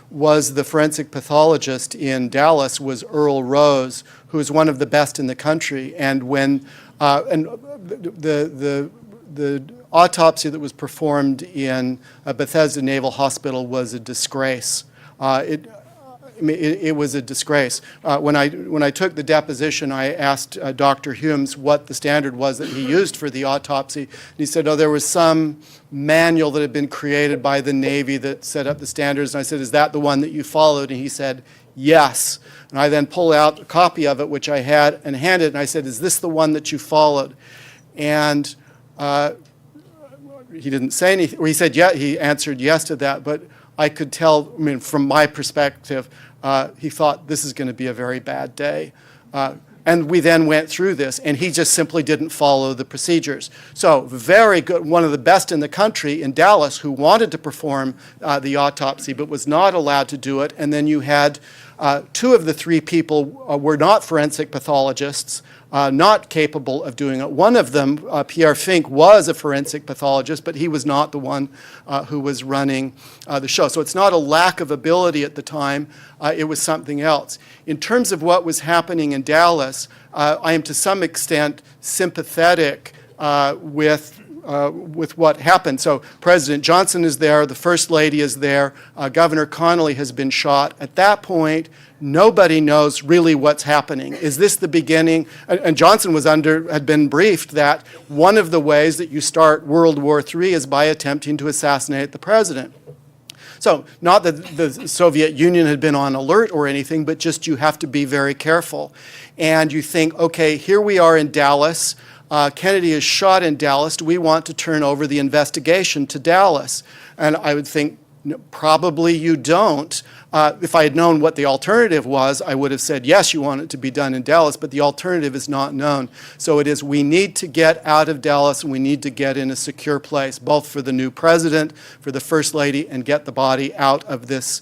was the forensic pathologist in Dallas was Earl Rose, who is one of the best in the country. And when the autopsy that was performed in Bethesda Naval Hospital was a disgrace. It was a disgrace. When I took the deposition, I asked Dr. Humes what the standard was that he used for the autopsy. And he said, oh, there was some manual that had been created by the Navy that set up the standards. And I said, is that the one that you followed? And he said, yes. And I then pulled out a copy of it, which I had, and handed it. And I said, is this the one that you followed? And he didn't say anything. Or he said, yeah, he answered yes to that. But I could tell, I mean, from my perspective, he thought this is going to be a very bad day. And we then went through this, and he just simply didn't follow the procedures. So very good, one of the best in the country in Dallas who wanted to perform the autopsy but was not allowed to do it. And then you had 2 of the 3 people were not forensic pathologists, not capable of doing it. One of them, Pierre Fink, was a forensic pathologist, but he was not the one who was running the show. So it's not a lack of ability at the time, it was something else. In terms of what was happening in Dallas, I am to some extent sympathetic with what happened. So President Johnson is there, the First Lady is there, Governor Connolly has been shot. At that point, nobody knows really what's happening. Is this the beginning? And Johnson had been briefed that one of the ways that you start World War III is by attempting to assassinate the president. So not that the Soviet Union had been on alert or anything, but just you have to be very careful. And you think, okay, here we are in Dallas. Kennedy is shot in Dallas. Do we want to turn over the investigation to Dallas? And I would think, no, probably you don't. If I had known what the alternative was, I would have said, yes, you want it to be done in Dallas, but the alternative is not known. So it is, we need to get out of Dallas and we need to get in a secure place, both for the new president, for the First Lady, and get the body out of this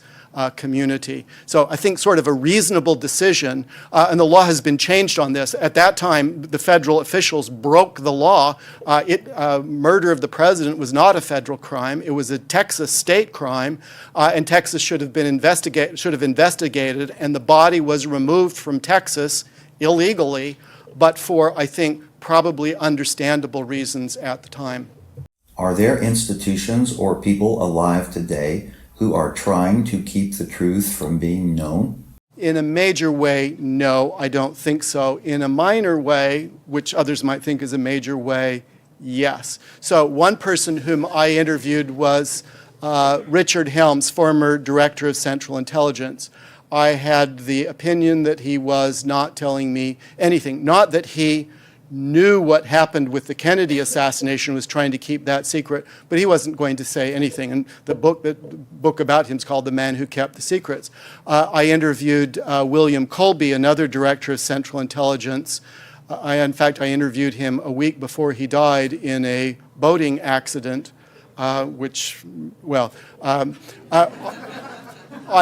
community. So I think sort of a reasonable decision, and the law has been changed on this. At that time, the federal officials broke the law. Murder of the president was not a federal crime. It was a Texas state crime, and Texas should have investigated, and the body was removed from Texas illegally, but for, I think, probably understandable reasons at the time. Are there institutions or people alive today who are trying to keep the truth from being known? In a major way, no, I don't think so. In a minor way, which others might think is a major way, yes. So one person whom I interviewed was Richard Helms, former director of Central Intelligence. I had the opinion that he was not telling me anything. Not that he knew what happened with the Kennedy assassination, was trying to keep that secret, but he wasn't going to say anything. And the book about him is called The Man Who Kept the Secrets. I interviewed William Colby, another director of Central Intelligence. In fact, I interviewed him a week before he died in a boating accident, I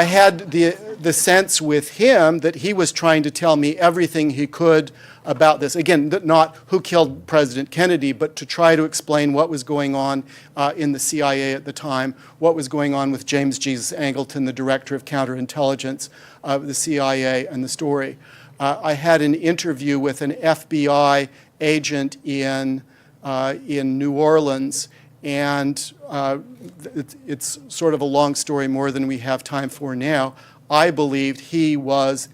had the sense with him that he was trying to tell me everything he could about this. Again, not who killed President Kennedy, but to try to explain what was going on in the CIA at the time, what was going on with James Jesus Angleton, the director of counterintelligence of the CIA, and the story. I had an interview with an FBI agent in New Orleans, and it's sort of a long story, more than we have time for now. I believed he was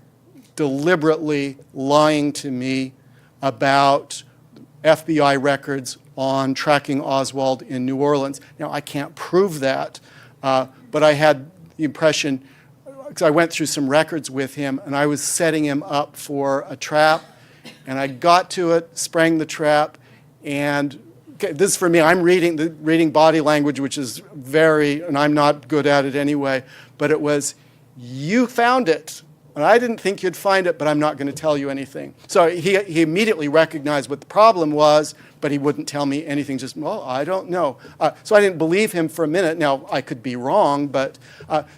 deliberately lying to me about FBI records on tracking Oswald in New Orleans. Now, I can't prove that, but I had the impression, because I went through some records with him, and I was setting him up for a trap, and I got to it, sprang the trap, and okay, this is for me. I'm reading body language, which is and I'm not good at it anyway, but it was, you found it. And I didn't think you'd find it, but I'm not going to tell you anything. So he immediately recognized what the problem was, but he wouldn't tell me anything, just, well, I don't know. So I didn't believe him for a minute. Now, I could be wrong, but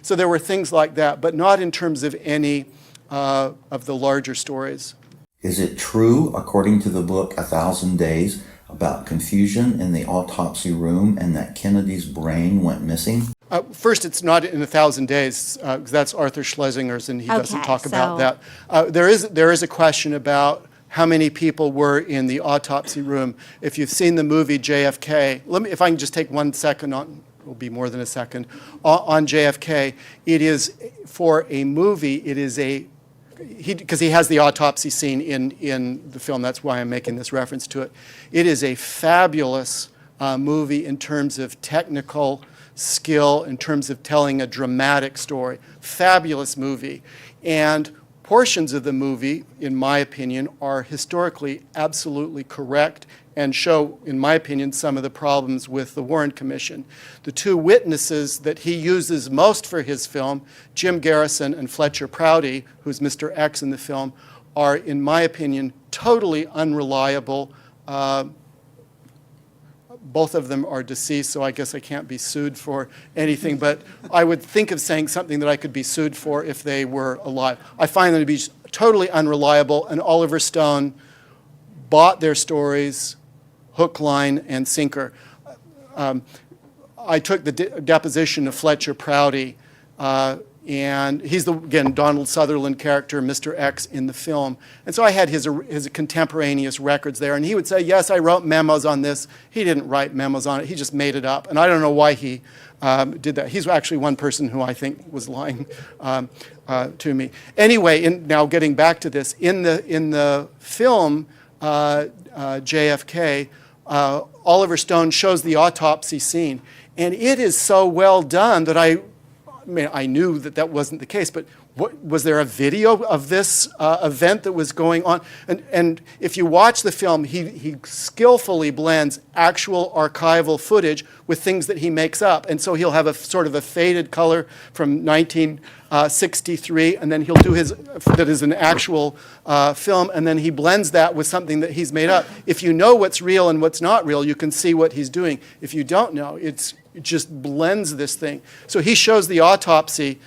so there were things like that, but not in terms of any of the larger stories. Is it true, according to the book 1,000 Days, about confusion in the autopsy room and that Kennedy's brain went missing? First, it's not in 1,000 days, because that's Arthur Schlesinger's, and he doesn't talk about that. There is a question about how many people were in the autopsy room. If you've seen the movie JFK, if I can just take 1 second on, it will be more than a second, on JFK, it is, for a movie, it is because he has the autopsy scene in the film, that's why I'm making this reference to it. It is a fabulous movie in terms of technical skill, in terms of telling a dramatic story. Fabulous movie. And portions of the movie, in my opinion, are historically absolutely correct and show, in my opinion, some of the problems with the Warren Commission. The two witnesses that he uses most for his film, Jim Garrison and Fletcher Prouty, who's Mr. X in the film, are, in my opinion, totally unreliable. Both of them are deceased, so I guess I can't be sued for anything, but I would think of saying something that I could be sued for if they were alive. I find them to be totally unreliable, and Oliver Stone bought their stories hook, line, and sinker. I took the deposition of Fletcher Prouty, and he's again, Donald Sutherland character, Mr. X in the film. And so I had his contemporaneous records there, and he would say, yes, I wrote memos on this. He didn't write memos on it. He just made it up. And I don't know why he did that. He's actually one person who I think was lying to me. Anyway, now getting back to this, in the film JFK, Oliver Stone shows the autopsy scene, and it is so well done that I knew that wasn't the case, but was there a video of this event that was going on? And if you watch the film, he skillfully blends actual archival footage with things that he makes up. And so he'll have a sort of a faded color from 1963, and then he'll do that is an actual film, and then he blends that with something that he's made up. If you know what's real and what's not real, you can see what he's doing. If you don't know, it just blends this thing. So he shows the autopsy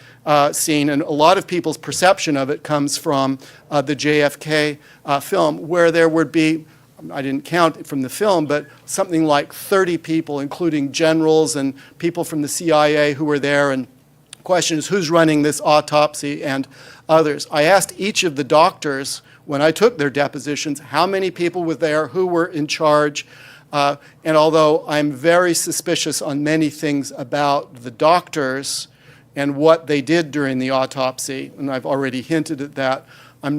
scene, and a lot of people's perception of it comes from the JFK film, where there would be, I didn't count from the film, but something like 30 people, including generals and people from the CIA who were there, and the question is, who's running this autopsy and others. I asked each of the doctors, when I took their depositions, how many people were there, who were in charge, and although I'm very suspicious on many things about the doctors, and what they did during the autopsy, and I've already hinted at that. I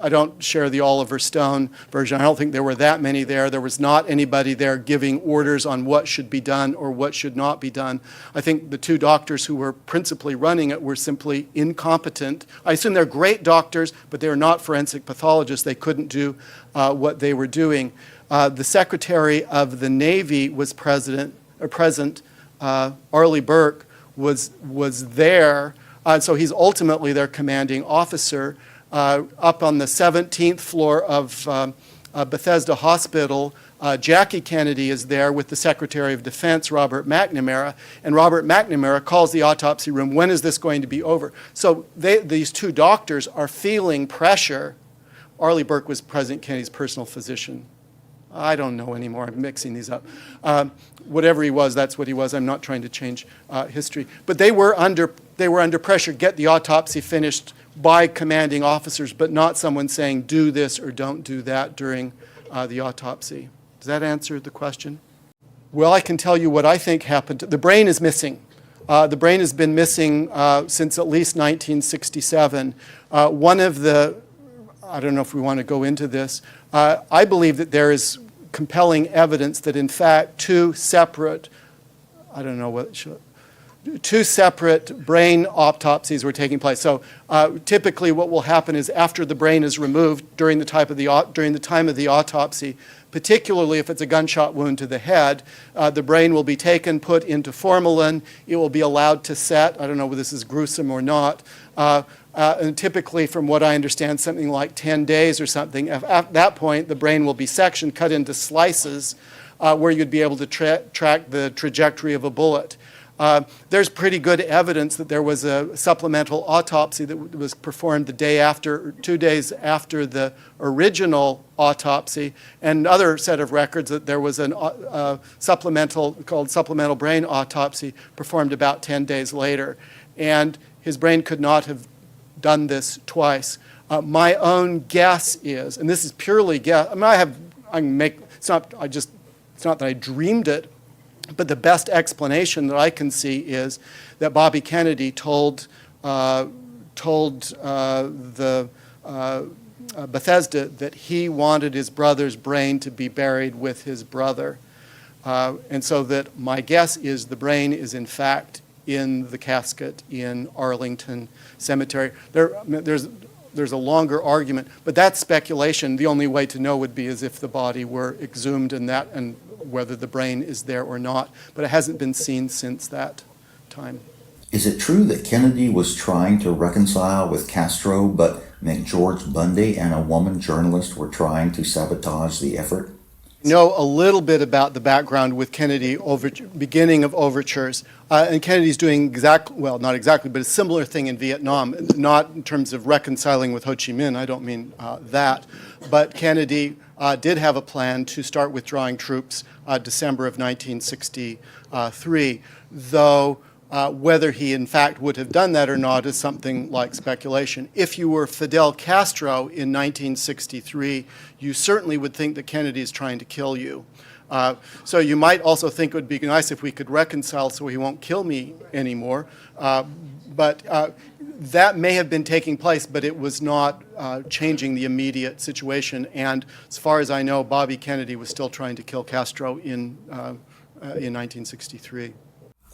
don't share the Oliver Stone version. I don't think there were that many there. There was not anybody there giving orders on what should be done or what should not be done. I think the two doctors who were principally running it were simply incompetent. I assume they're great doctors, but they're not forensic pathologists. They couldn't do what they were doing. The Secretary of the Navy was present. Arleigh Burke was there, so he's ultimately their commanding officer. Up on the 17th floor of Bethesda Hospital, Jackie Kennedy is there with the Secretary of Defense, Robert McNamara, and Robert McNamara calls the autopsy room, when is this going to be over? So these two doctors are feeling pressure. Arleigh Burke was President Kennedy's personal physician. I don't know anymore, I'm mixing these up. Whatever he was, that's what he was. I'm not trying to change history. But they were under pressure, get the autopsy finished by commanding officers, but not someone saying do this or don't do that during the autopsy. Does that answer the question? Well, I can tell you what I think happened. The brain is missing. The brain has been missing since at least 1967. One of the, I don't know if we want to go into this, I believe that there is compelling evidence that in fact two separate brain autopsies were taking place. So typically what will happen is after the brain is removed during the time of the autopsy, particularly if it's a gunshot wound to the head, the brain will be taken, put into formalin. It will be allowed to set. I don't know whether this is gruesome or not. And typically, from what I understand, something like 10 days or something. At that point, the brain will be sectioned, cut into slices, where you'd be able to track the trajectory of a bullet. There's pretty good evidence that there was a supplemental autopsy that was performed the day after, or 2 days after the original autopsy, and another set of records that there was a supplemental brain autopsy performed about 10 days later. And his brain could not have done this twice. My own guess is, and this is purely guess, it's not that I dreamed it, but the best explanation that I can see is that Bobby Kennedy told the Bethesda that he wanted his brother's brain to be buried with his brother. And so that my guess is the brain is in fact in the casket in Arlington Cemetery. There's a longer argument, but that's speculation. The only way to know would be as if the body were exhumed and whether the brain is there or not. But it hasn't been seen since that time. Is it true that Kennedy was trying to reconcile with Castro, but McGeorge Bundy and a woman journalist were trying to sabotage the effort? Know a little bit about the background with Kennedy, beginning of overtures. And Kennedy's doing not exactly, but a similar thing in Vietnam, not in terms of reconciling with Ho Chi Minh, I don't mean that, but Kennedy did have a plan to start withdrawing troops December of 1963, though whether he in fact would have done that or not is something like speculation. If you were Fidel Castro in 1963, you certainly would think that Kennedy is trying to kill you. So you might also think it would be nice if we could reconcile so he won't kill me anymore. But that may have been taking place, but it was not changing the immediate situation. And as far as I know, Bobby Kennedy was still trying to kill Castro in 1963.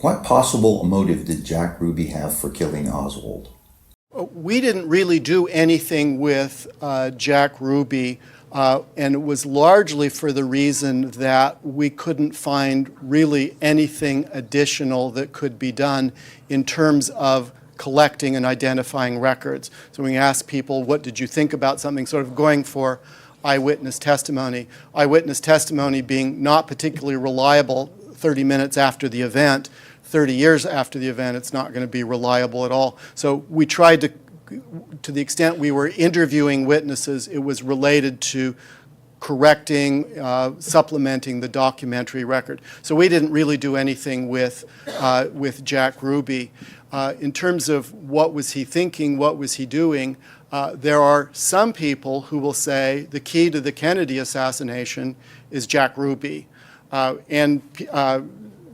What possible motive did Jack Ruby have for killing Oswald? We didn't really do anything with Jack Ruby, and it was largely for the reason that we couldn't find really anything additional that could be done in terms of collecting and identifying records. So we asked people, what did you think about something, sort of going for eyewitness testimony. Eyewitness testimony being not particularly reliable 30 minutes after the event. 30 years after the event, it's not going to be reliable at all. So we tried to the extent we were interviewing witnesses, it was related to correcting, supplementing the documentary record. So we didn't really do anything with Jack Ruby. In terms of what was he thinking, what was he doing, there are some people who will say the key to the Kennedy assassination is Jack Ruby. And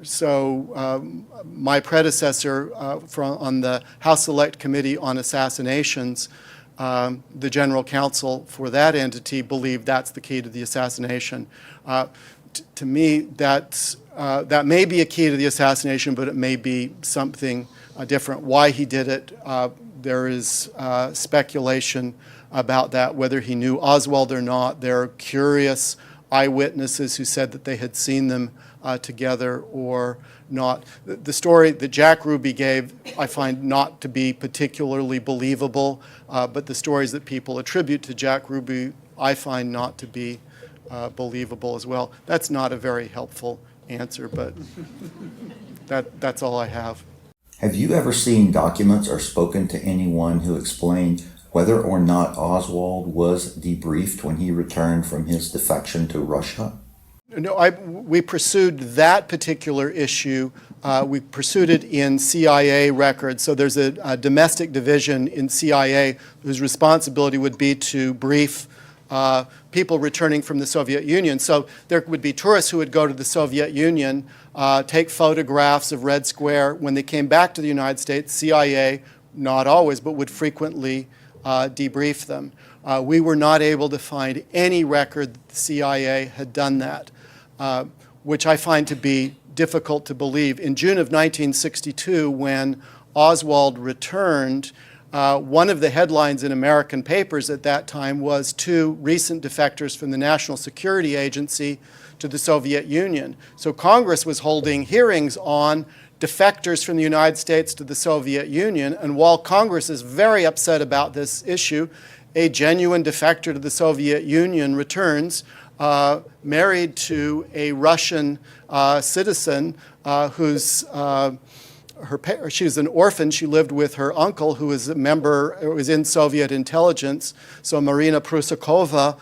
My predecessor on the House Select Committee on Assassinations, the general counsel for that entity, believed that's the key to the assassination. To me, that may be a key to the assassination, but it may be something different. Why he did it, there is speculation about that, whether he knew Oswald or not. There are curious eyewitnesses who said that they had seen them together or not. The story that Jack Ruby gave I find not to be particularly believable, but the stories that people attribute to Jack Ruby I find not to be believable as well. That's not a very helpful answer, but that's all I have. Have you ever seen documents or spoken to anyone who explained whether or not Oswald was debriefed when he returned from his defection to Russia? No, we pursued that particular issue. We pursued it in CIA records. So there's a domestic division in CIA whose responsibility would be to brief people returning from the Soviet Union. So there would be tourists who would go to the Soviet Union, take photographs of Red Square. When they came back to the United States, CIA, not always, but would frequently debrief them. We were not able to find any record that the CIA had done that, which I find to be difficult to believe. In June of 1962, when Oswald returned, one of the headlines in American papers at that time was 2 recent defectors from the National Security Agency to the Soviet Union. So Congress was holding hearings on defectors from the United States to the Soviet Union, and while Congress is very upset about this issue, a genuine defector to the Soviet Union returns, married to a Russian citizen who's she was an orphan. She lived with her uncle, who was a member, was in Soviet intelligence. So Marina Prusakova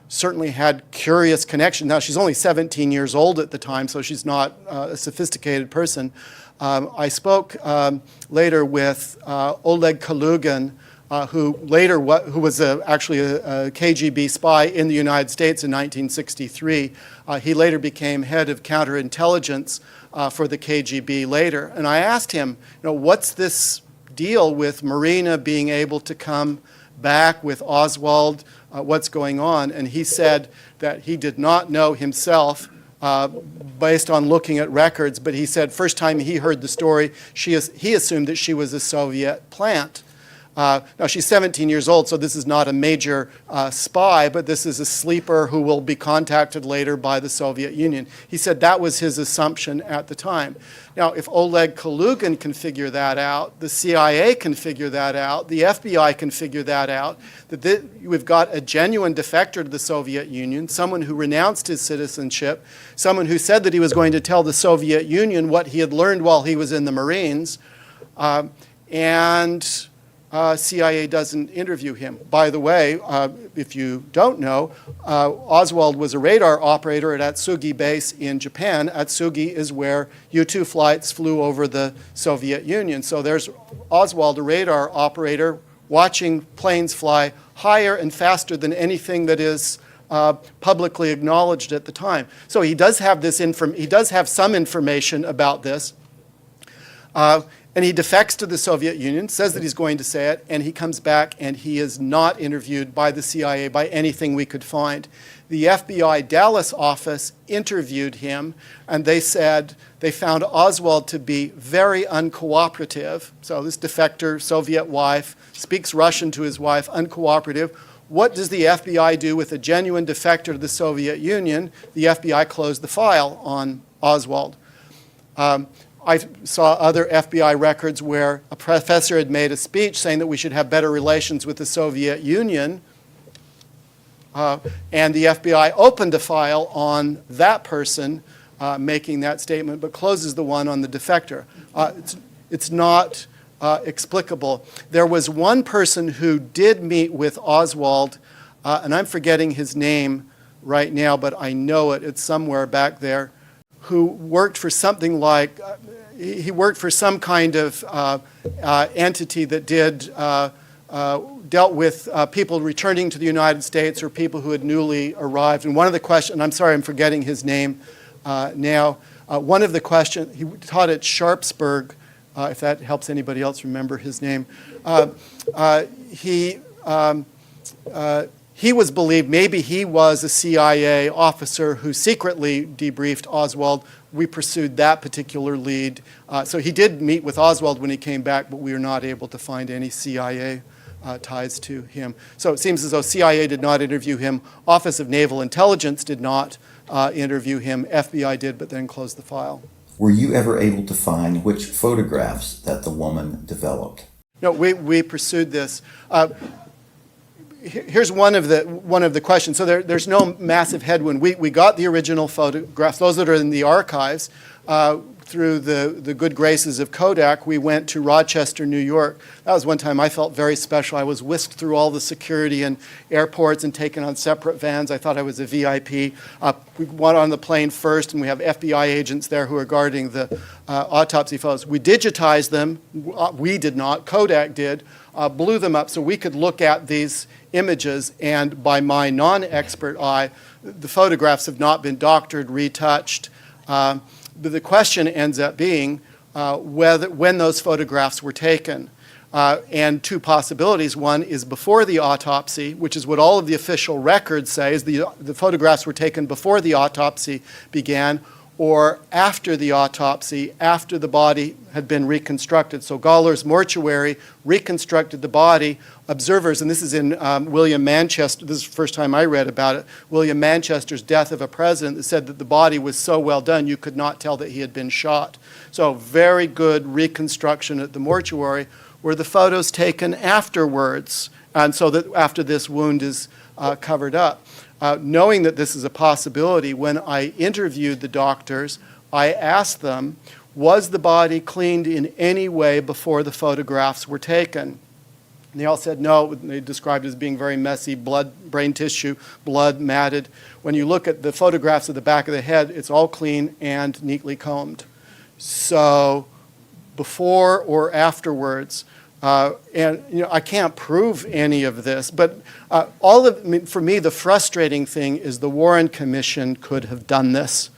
certainly had curious connections. Now, she's only 17 years old at the time, so she's not a sophisticated person. I spoke later with Oleg Kalugin, who was actually a KGB spy in the United States in 1963. He later became head of counterintelligence for the KGB later. And I asked him, what's this deal with Marina being able to come back with Oswald? What's going on? And he said that he did not know himself based on looking at records, but he said first time he heard the story, he assumed that she was a Soviet plant. Now, she's 17 years old, so this is not a major spy, but this is a sleeper who will be contacted later by the Soviet Union. He said that was his assumption at the time. Now, if Oleg Kalugin can figure that out, the CIA can figure that out, the FBI can figure that out, that we've got a genuine defector to the Soviet Union, someone who renounced his citizenship, someone who said that he was going to tell the Soviet Union what he had learned while he was in the Marines, and CIA doesn't interview him. By the way, if you don't know, Oswald was a radar operator at Atsugi base in Japan. Atsugi is where U-2 flights flew over the Soviet Union. So there's Oswald, a radar operator, watching planes fly higher and faster than anything that is publicly acknowledged at the time. So he does have he does have some information about this. And he defects to the Soviet Union, says that he's going to say it, and he comes back and he is not interviewed by the CIA by anything we could find. The FBI Dallas office interviewed him, and they said they found Oswald to be very uncooperative. So this defector, Soviet wife, speaks Russian to his wife, uncooperative. What does the FBI do with a genuine defector to the Soviet Union? The FBI closed the file on Oswald. I saw other FBI records where a professor had made a speech saying that we should have better relations with the Soviet Union, and the FBI opened a file on that person making that statement, but closes the one on the defector. It's not explicable. There was one person who did meet with Oswald, and I'm forgetting his name right now, but I know it. It's somewhere back there, who worked for something like, he worked for some kind of entity that dealt with people returning to the United States or people who had newly arrived. And one of the questions, and I'm sorry I'm forgetting his name now, One of the questions, he taught at Sharpsburg, if that helps anybody else remember his name. He was believed, maybe he was a CIA officer who secretly debriefed Oswald. We pursued that particular lead. So he did meet with Oswald when he came back, but we were not able to find any CIA ties to him. So it seems as though CIA did not interview him. Office of Naval Intelligence did not interview him. FBI did, but then closed the file. Were you ever able to find which photographs that the woman developed? No, we pursued this. Here's one of the questions. So there's no massive headwind. We got the original photographs, those that are in the archives, through the good graces of Kodak. We went to Rochester, New York. That was one time I felt very special. I was whisked through all the security and airports and taken on separate vans. I thought I was a VIP. We went on the plane first, and we have FBI agents there who are guarding the autopsy photos. We digitized them. We did not. Kodak did. Blew them up so we could look at these images, and by my non-expert eye, the photographs have not been doctored, retouched. But the question ends up being when those photographs were taken. And two possibilities. One is before the autopsy, which is what all of the official records say, is the photographs were taken before the autopsy began, or after the autopsy, after the body had been reconstructed. So Galler's mortuary reconstructed the body. Observers, and this is in William Manchester, this is the first time I read about it, William Manchester's Death of a President, that said that the body was so well done you could not tell that he had been shot. So very good reconstruction at the mortuary. Were the photos taken afterwards, and so that after this wound is covered up? Knowing that this is a possibility, when I interviewed the doctors, I asked them, was the body cleaned in any way before the photographs were taken? And they all said no. They described it as being very messy, blood, brain tissue, blood, matted. When you look at the photographs of the back of the head, it's all clean and neatly combed. So before or afterwards, and I can't prove any of this, but for me, the frustrating thing is the Warren Commission could have done this,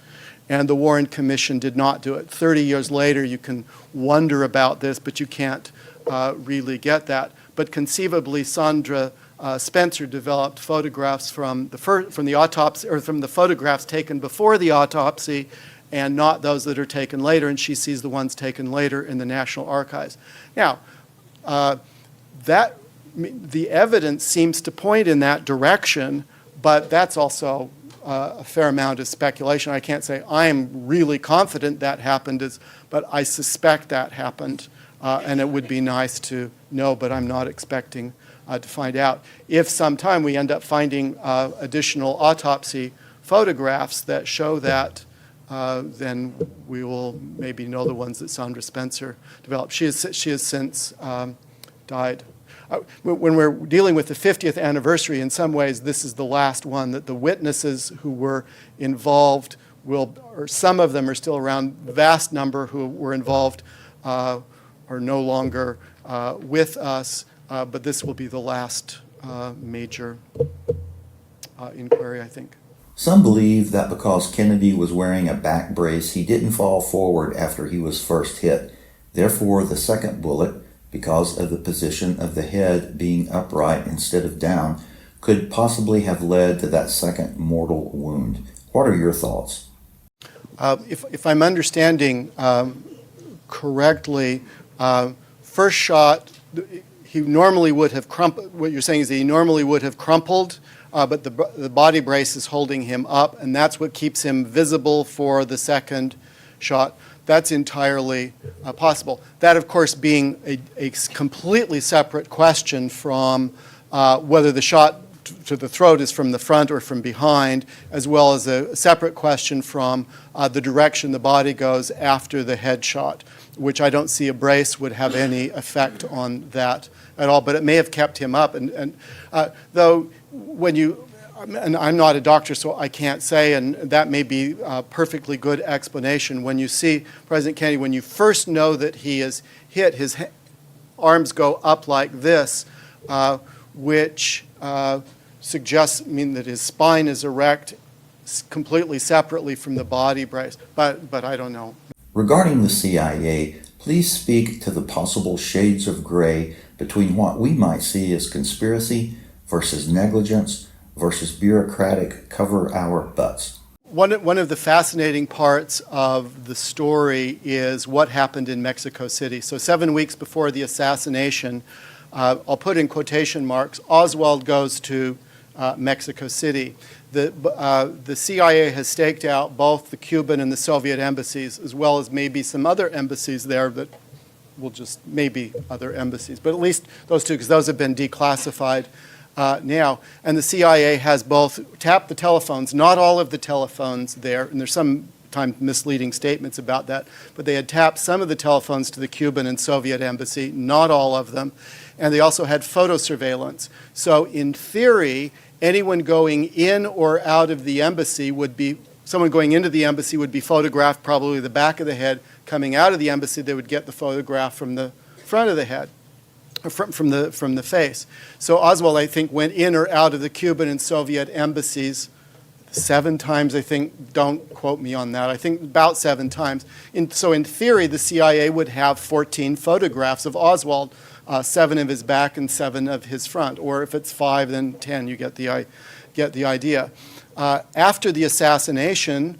and the Warren Commission did not do it. 30 years later, you can wonder about this, but you can't really get that. But conceivably, Sandra Spencer developed photographs from the autopsy, or from the photographs taken before the autopsy, and not those that are taken later, and she sees the ones taken later in the National Archives. Now, the evidence seems to point in that direction, but that's also a fair amount of speculation. I can't say I'm really confident that happened, but I suspect that happened, and it would be nice to know, but I'm not expecting to find out. If sometime we end up finding additional autopsy photographs that show that, then we will maybe know the ones that Sandra Spencer developed. She has since died. When we're dealing with the 50th anniversary, in some ways, this is the last one that the witnesses who were involved or some of them are still around. The vast number who were involved are no longer with us, but this will be the last major inquiry, I think. Some believe that because Kennedy was wearing a back brace, he didn't fall forward after he was first hit. Therefore, the second bullet, because of the position of the head being upright instead of down, could possibly have led to that second mortal wound. What are your thoughts? If I'm understanding correctly, first shot, he normally would have crumpled. What you're saying is that he normally would have crumpled, but the body brace is holding him up, and that's what keeps him visible for the second shot. That's entirely possible. That, of course, being a completely separate question from whether the shot to the throat is from the front or from behind, as well as a separate question from the direction the body goes after the headshot, which I don't see a brace would have any effect on that at all, but it may have kept him up. And though when you, and I'm not a doctor, so I can't say, and that may be a perfectly good explanation. When you see President Kennedy, when you first know that he is hit, his arms go up like this, which suggests that his spine is erect, completely separately from the body brace, but I don't know. Regarding the CIA, please speak to the possible shades of gray between what we might see as conspiracy versus negligence versus bureaucratic cover our butts. One of the fascinating parts of the story is what happened in Mexico City. So 7 weeks before the assassination, I'll put in quotation marks, Oswald goes to Mexico City. The CIA has staked out both the Cuban and the Soviet embassies, as well as maybe some other embassies there that will just maybe other embassies, but at least those two, because those have been declassified now. And the CIA has both tapped the telephones, not all of the telephones there, and there's sometimes misleading statements about that, but they had tapped some of the telephones to the Cuban and Soviet embassy, not all of them, and they also had photo surveillance. So in theory, anyone going in or out of the embassy would be, someone going into the embassy would be photographed, probably the back of the head. Coming out of the embassy, they would get the photograph from the front of the head, or from the face. So Oswald, I think, went in or out of the Cuban and Soviet embassies 7 times, I think. Don't quote me on that. I think about 7 times. So in theory, the CIA would have 14 photographs of Oswald, 7 of his back and 7 of his front. Or if it's 5, then 10. You get the idea. After the assassination,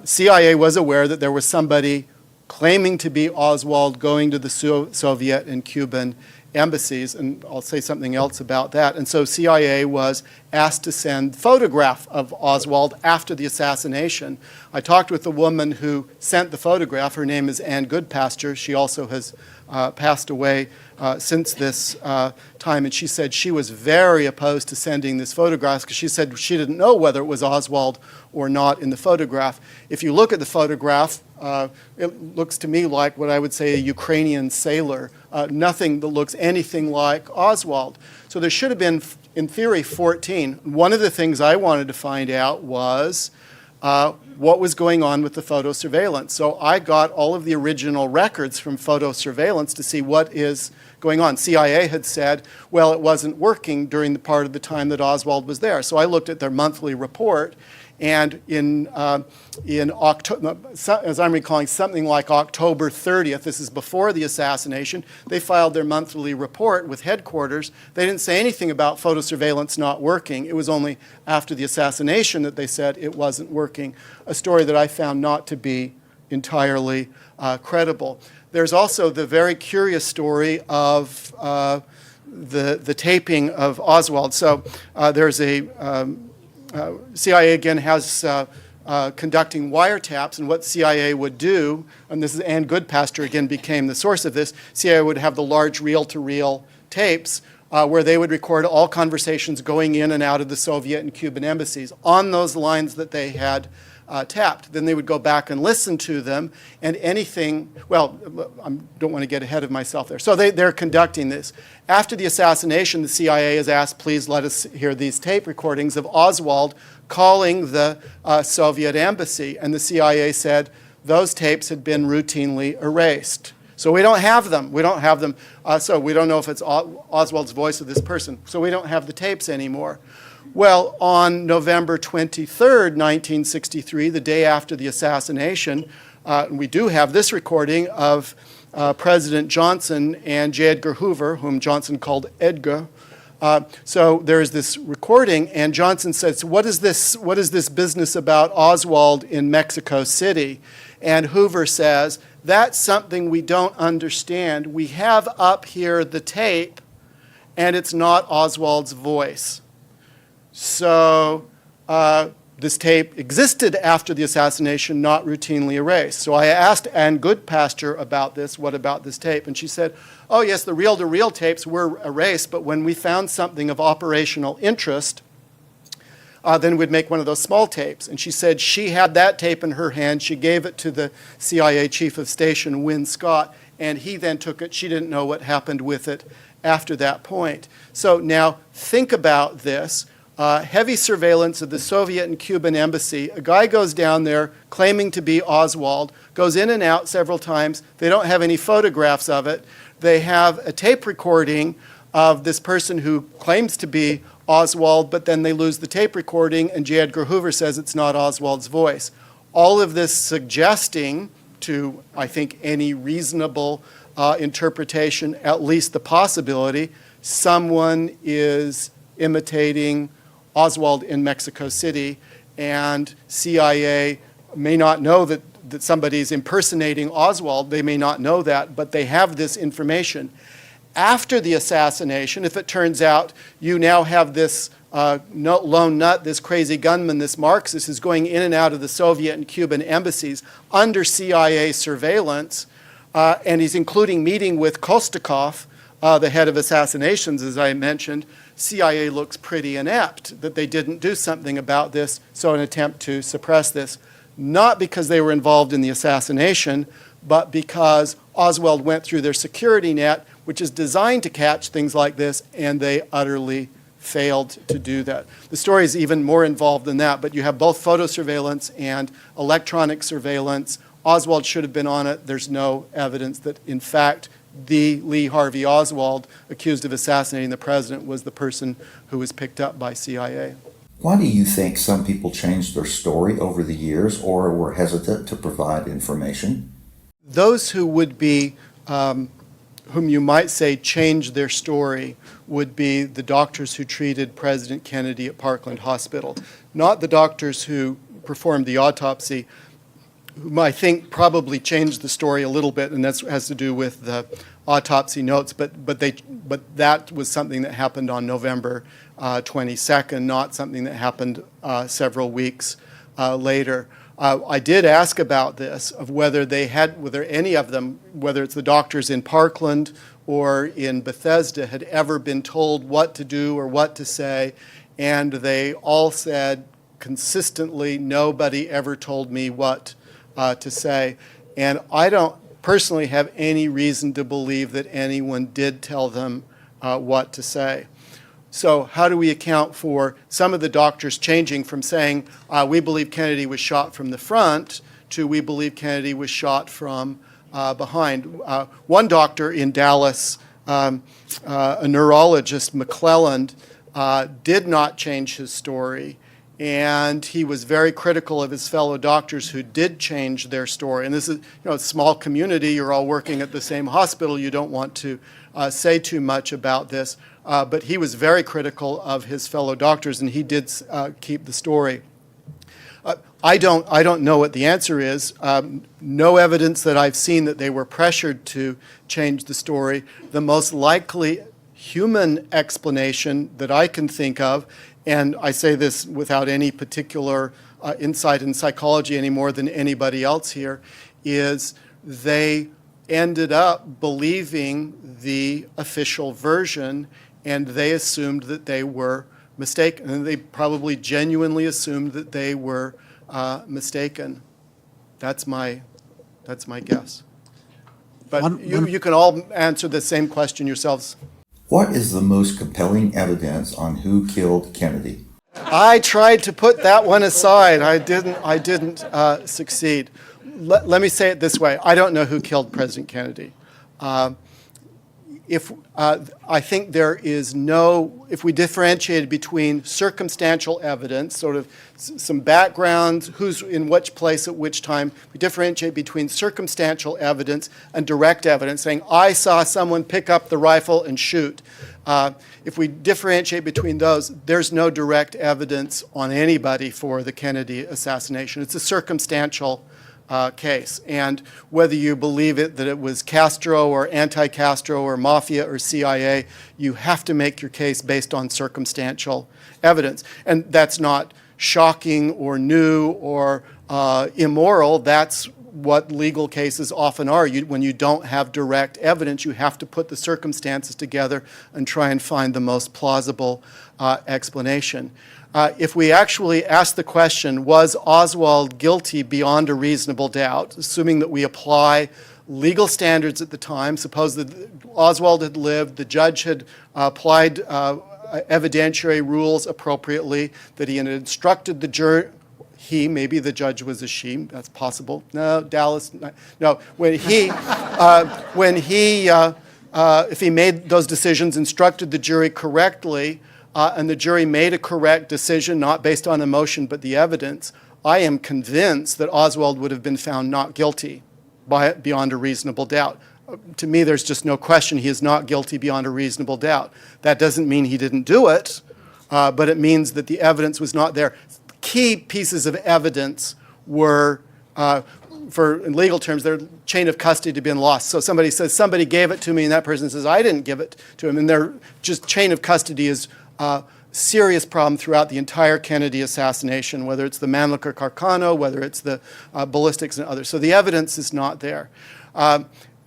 CIA was aware that there was somebody claiming to be Oswald going to the Soviet and Cuban embassies, and I'll say something else about that. And so CIA was asked to send photograph of Oswald after the assassination. I talked with the woman who sent the photograph. Her name is Ann Goodpasture. She also has passed away since this time, and she said she was very opposed to sending this photograph because she said she didn't know whether it was Oswald or not in the photograph. If you look at the photograph, it looks to me like what I would say a Ukrainian sailor, nothing that looks anything like Oswald. So there should have been, in theory, 14. One of the things I wanted to find out was what was going on with the photo surveillance. So I got all of the original records from photo surveillance to see what is going on. CIA had said, well, it wasn't working during the part of the time that Oswald was there. So I looked at their monthly report, and in October, as I'm recalling, something like October 30th, this is before the assassination, they filed their monthly report with headquarters. They didn't say anything about photo surveillance not working. It was only after the assassination that they said it wasn't working, a story that I found not to be entirely credible. There's also the very curious story of the taping of Oswald. So there's a CIA again has conducting wiretaps, and what CIA would do, and this is Ann Goodpasture again became the source of this, CIA would have the large reel-to-reel tapes where they would record all conversations going in and out of the Soviet and Cuban embassies on those lines that they had tapped. Then they would go back and listen to them, and anything, well, I don't want to get ahead of myself there. So they're conducting this. After the assassination, the CIA is asked, please let us hear these tape recordings of Oswald calling the Soviet embassy, and the CIA said those tapes had been routinely erased. So we don't have them. We don't have them. So we don't know if it's Oswald's voice or this person. So we don't have the tapes anymore. Well, on November 23rd, 1963, the day after the assassination, we do have this recording of President Johnson and J. Edgar Hoover, whom Johnson called Edgar. So there's this recording, and Johnson says, what is this business about Oswald in Mexico City? And Hoover says, that's something we don't understand. We have up here the tape, and it's not Oswald's voice. So this tape existed after the assassination, not routinely erased. So I asked Ann Goodpasture about this, what about this tape? And she said, oh yes, the reel-to-reel tapes were erased, but when we found something of operational interest, then we'd make one of those small tapes. And she said she had that tape in her hand. She gave it to the CIA chief of station, Wynne Scott, and he then took it. She didn't know what happened with it after that point. So now think about this. Heavy surveillance of the Soviet and Cuban embassy. A guy goes down there claiming to be Oswald, goes in and out several times. They don't have any photographs of it. They have a tape recording of this person who claims to be Oswald, but then they lose the tape recording, and J. Edgar Hoover says it's not Oswald's voice. All of this suggesting to, I think, any reasonable interpretation, at least the possibility, someone is imitating Oswald in Mexico City, and CIA may not know that somebody's impersonating Oswald. They may not know that, but they have this information. After the assassination, if it turns out you now have this lone nut, this crazy gunman, this Marxist, is going in and out of the Soviet and Cuban embassies under CIA surveillance, and he's including meeting with Kostakov, the head of assassinations, as I mentioned, CIA looks pretty inept that they didn't do something about this, so an attempt to suppress this, not because they were involved in the assassination, but because Oswald went through their security net, which is designed to catch things like this, and they utterly failed to do that. The story is even more involved than that, but you have both photo surveillance and electronic surveillance. Oswald should have been on it. There's no evidence that, in fact, the Lee Harvey Oswald accused of assassinating the president was the person who was picked up by CIA. Why do you think some people changed their story over the years or were hesitant to provide information? Those who would be, whom you might say changed their story, would be the doctors who treated President Kennedy at Parkland Hospital, not the doctors who performed the autopsy, whom I think probably changed the story a little bit, and that has to do with the autopsy notes, but that was something that happened on November 22nd, not something that happened several weeks later. I did ask about this, of whether any of them, whether it's the doctors in Parkland or in Bethesda, had ever been told what to do or what to say, and they all said consistently, nobody ever told me what to say. And I don't personally have any reason to believe that anyone did tell them what to say. So how do we account for some of the doctors changing from saying, we believe Kennedy was shot from the front, to we believe Kennedy was shot from behind? One doctor in Dallas, a neurologist, McClelland, did not change his story, and he was very critical of his fellow doctors who did change their story. And this is, a small community, you're all working at the same hospital, you don't want to say too much about this, but he was very critical of his fellow doctors, and he did keep the story. I don't know what the answer is. No evidence that I've seen that they were pressured to change the story. The most likely human explanation that I can think of, and I say this without any particular insight in psychology any more than anybody else here, is they ended up believing the official version, and they assumed that they were mistaken. And they probably genuinely assumed that they were mistaken. That's my guess. But you can all answer the same question yourselves. What is the most compelling evidence on who killed Kennedy? I tried to put that one aside. I didn't succeed. Let me say it this way. I don't know who killed President Kennedy. I think there is if we differentiated between circumstantial evidence, sort of some background, who's in which place at which time, we differentiate between circumstantial evidence and direct evidence, saying, I saw someone pick up the rifle and shoot. If we differentiate between those, there's no direct evidence on anybody for the Kennedy assassination. It's a circumstantial case. And whether you believe that it was Castro or anti-Castro or mafia or CIA, you have to make your case based on circumstantial evidence. And that's not shocking or new or immoral. That's what legal cases often are. When you don't have direct evidence, you have to put the circumstances together and try and find the most plausible explanation. If we actually ask the question, was Oswald guilty beyond a reasonable doubt, assuming that we apply legal standards at the time, suppose that Oswald had lived, the judge had applied evidentiary rules appropriately, that he had instructed the jury, maybe the judge was a she, that's possible. No, Dallas, no. If he made those decisions, instructed the jury correctly, and the jury made a correct decision, not based on emotion but the evidence, I am convinced that Oswald would have been found not guilty beyond a reasonable doubt. To me, there's just no question he is not guilty beyond a reasonable doubt. That doesn't mean he didn't do it, but it means that the evidence was not there. Key pieces of evidence were, in legal terms, their chain of custody had been lost. So somebody says, somebody gave it to me, and that person says, I didn't give it to him. And their just chain of custody is a serious problem throughout the entire Kennedy assassination, whether it's the Mannlicher Carcano, whether it's the ballistics and others. So the evidence is not there.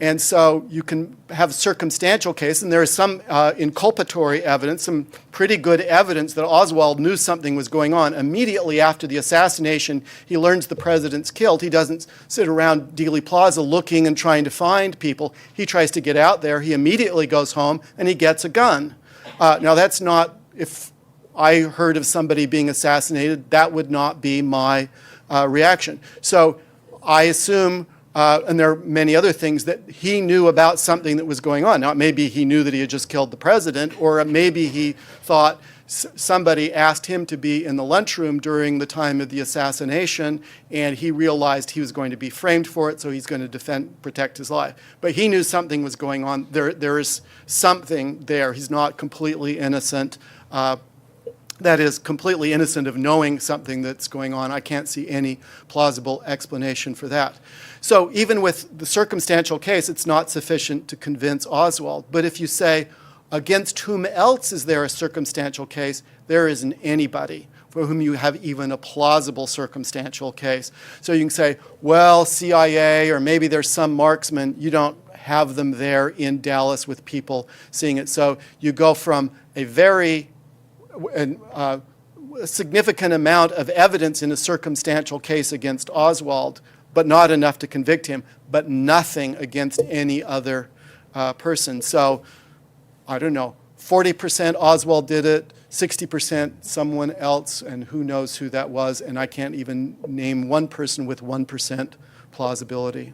And so you can have a circumstantial case, and there is some inculpatory evidence, some pretty good evidence that Oswald knew something was going on. Immediately after the assassination, he learns the president's killed. He doesn't sit around Dealey Plaza looking and trying to find people. He tries to get out there. He immediately goes home, and he gets a gun. Now, that's not, if I heard of somebody being assassinated, that would not be my reaction. So I assume, and there are many other things, that he knew about something that was going on. Now, maybe he knew that he had just killed the president, or maybe he thought somebody asked him to be in the lunchroom during the time of the assassination, and he realized he was going to be framed for it, so he's going to protect his life. But he knew something was going on. There is something there. He's not completely innocent. That is, completely innocent of knowing something that's going on. I can't see any plausible explanation for that. So even with the circumstantial case, it's not sufficient to convince Oswald. But if you say, against whom else is there a circumstantial case, there isn't anybody for whom you have even a plausible circumstantial case. So you can say, well, CIA, or maybe there's some marksman. You don't have them there in Dallas with people seeing it. So you go from a very a significant amount of evidence in a circumstantial case against Oswald, but not enough to convict him, but nothing against any other person. So, I don't know, 40% Oswald did it, 60% someone else, and who knows who that was, and I can't even name one person with 1% plausibility.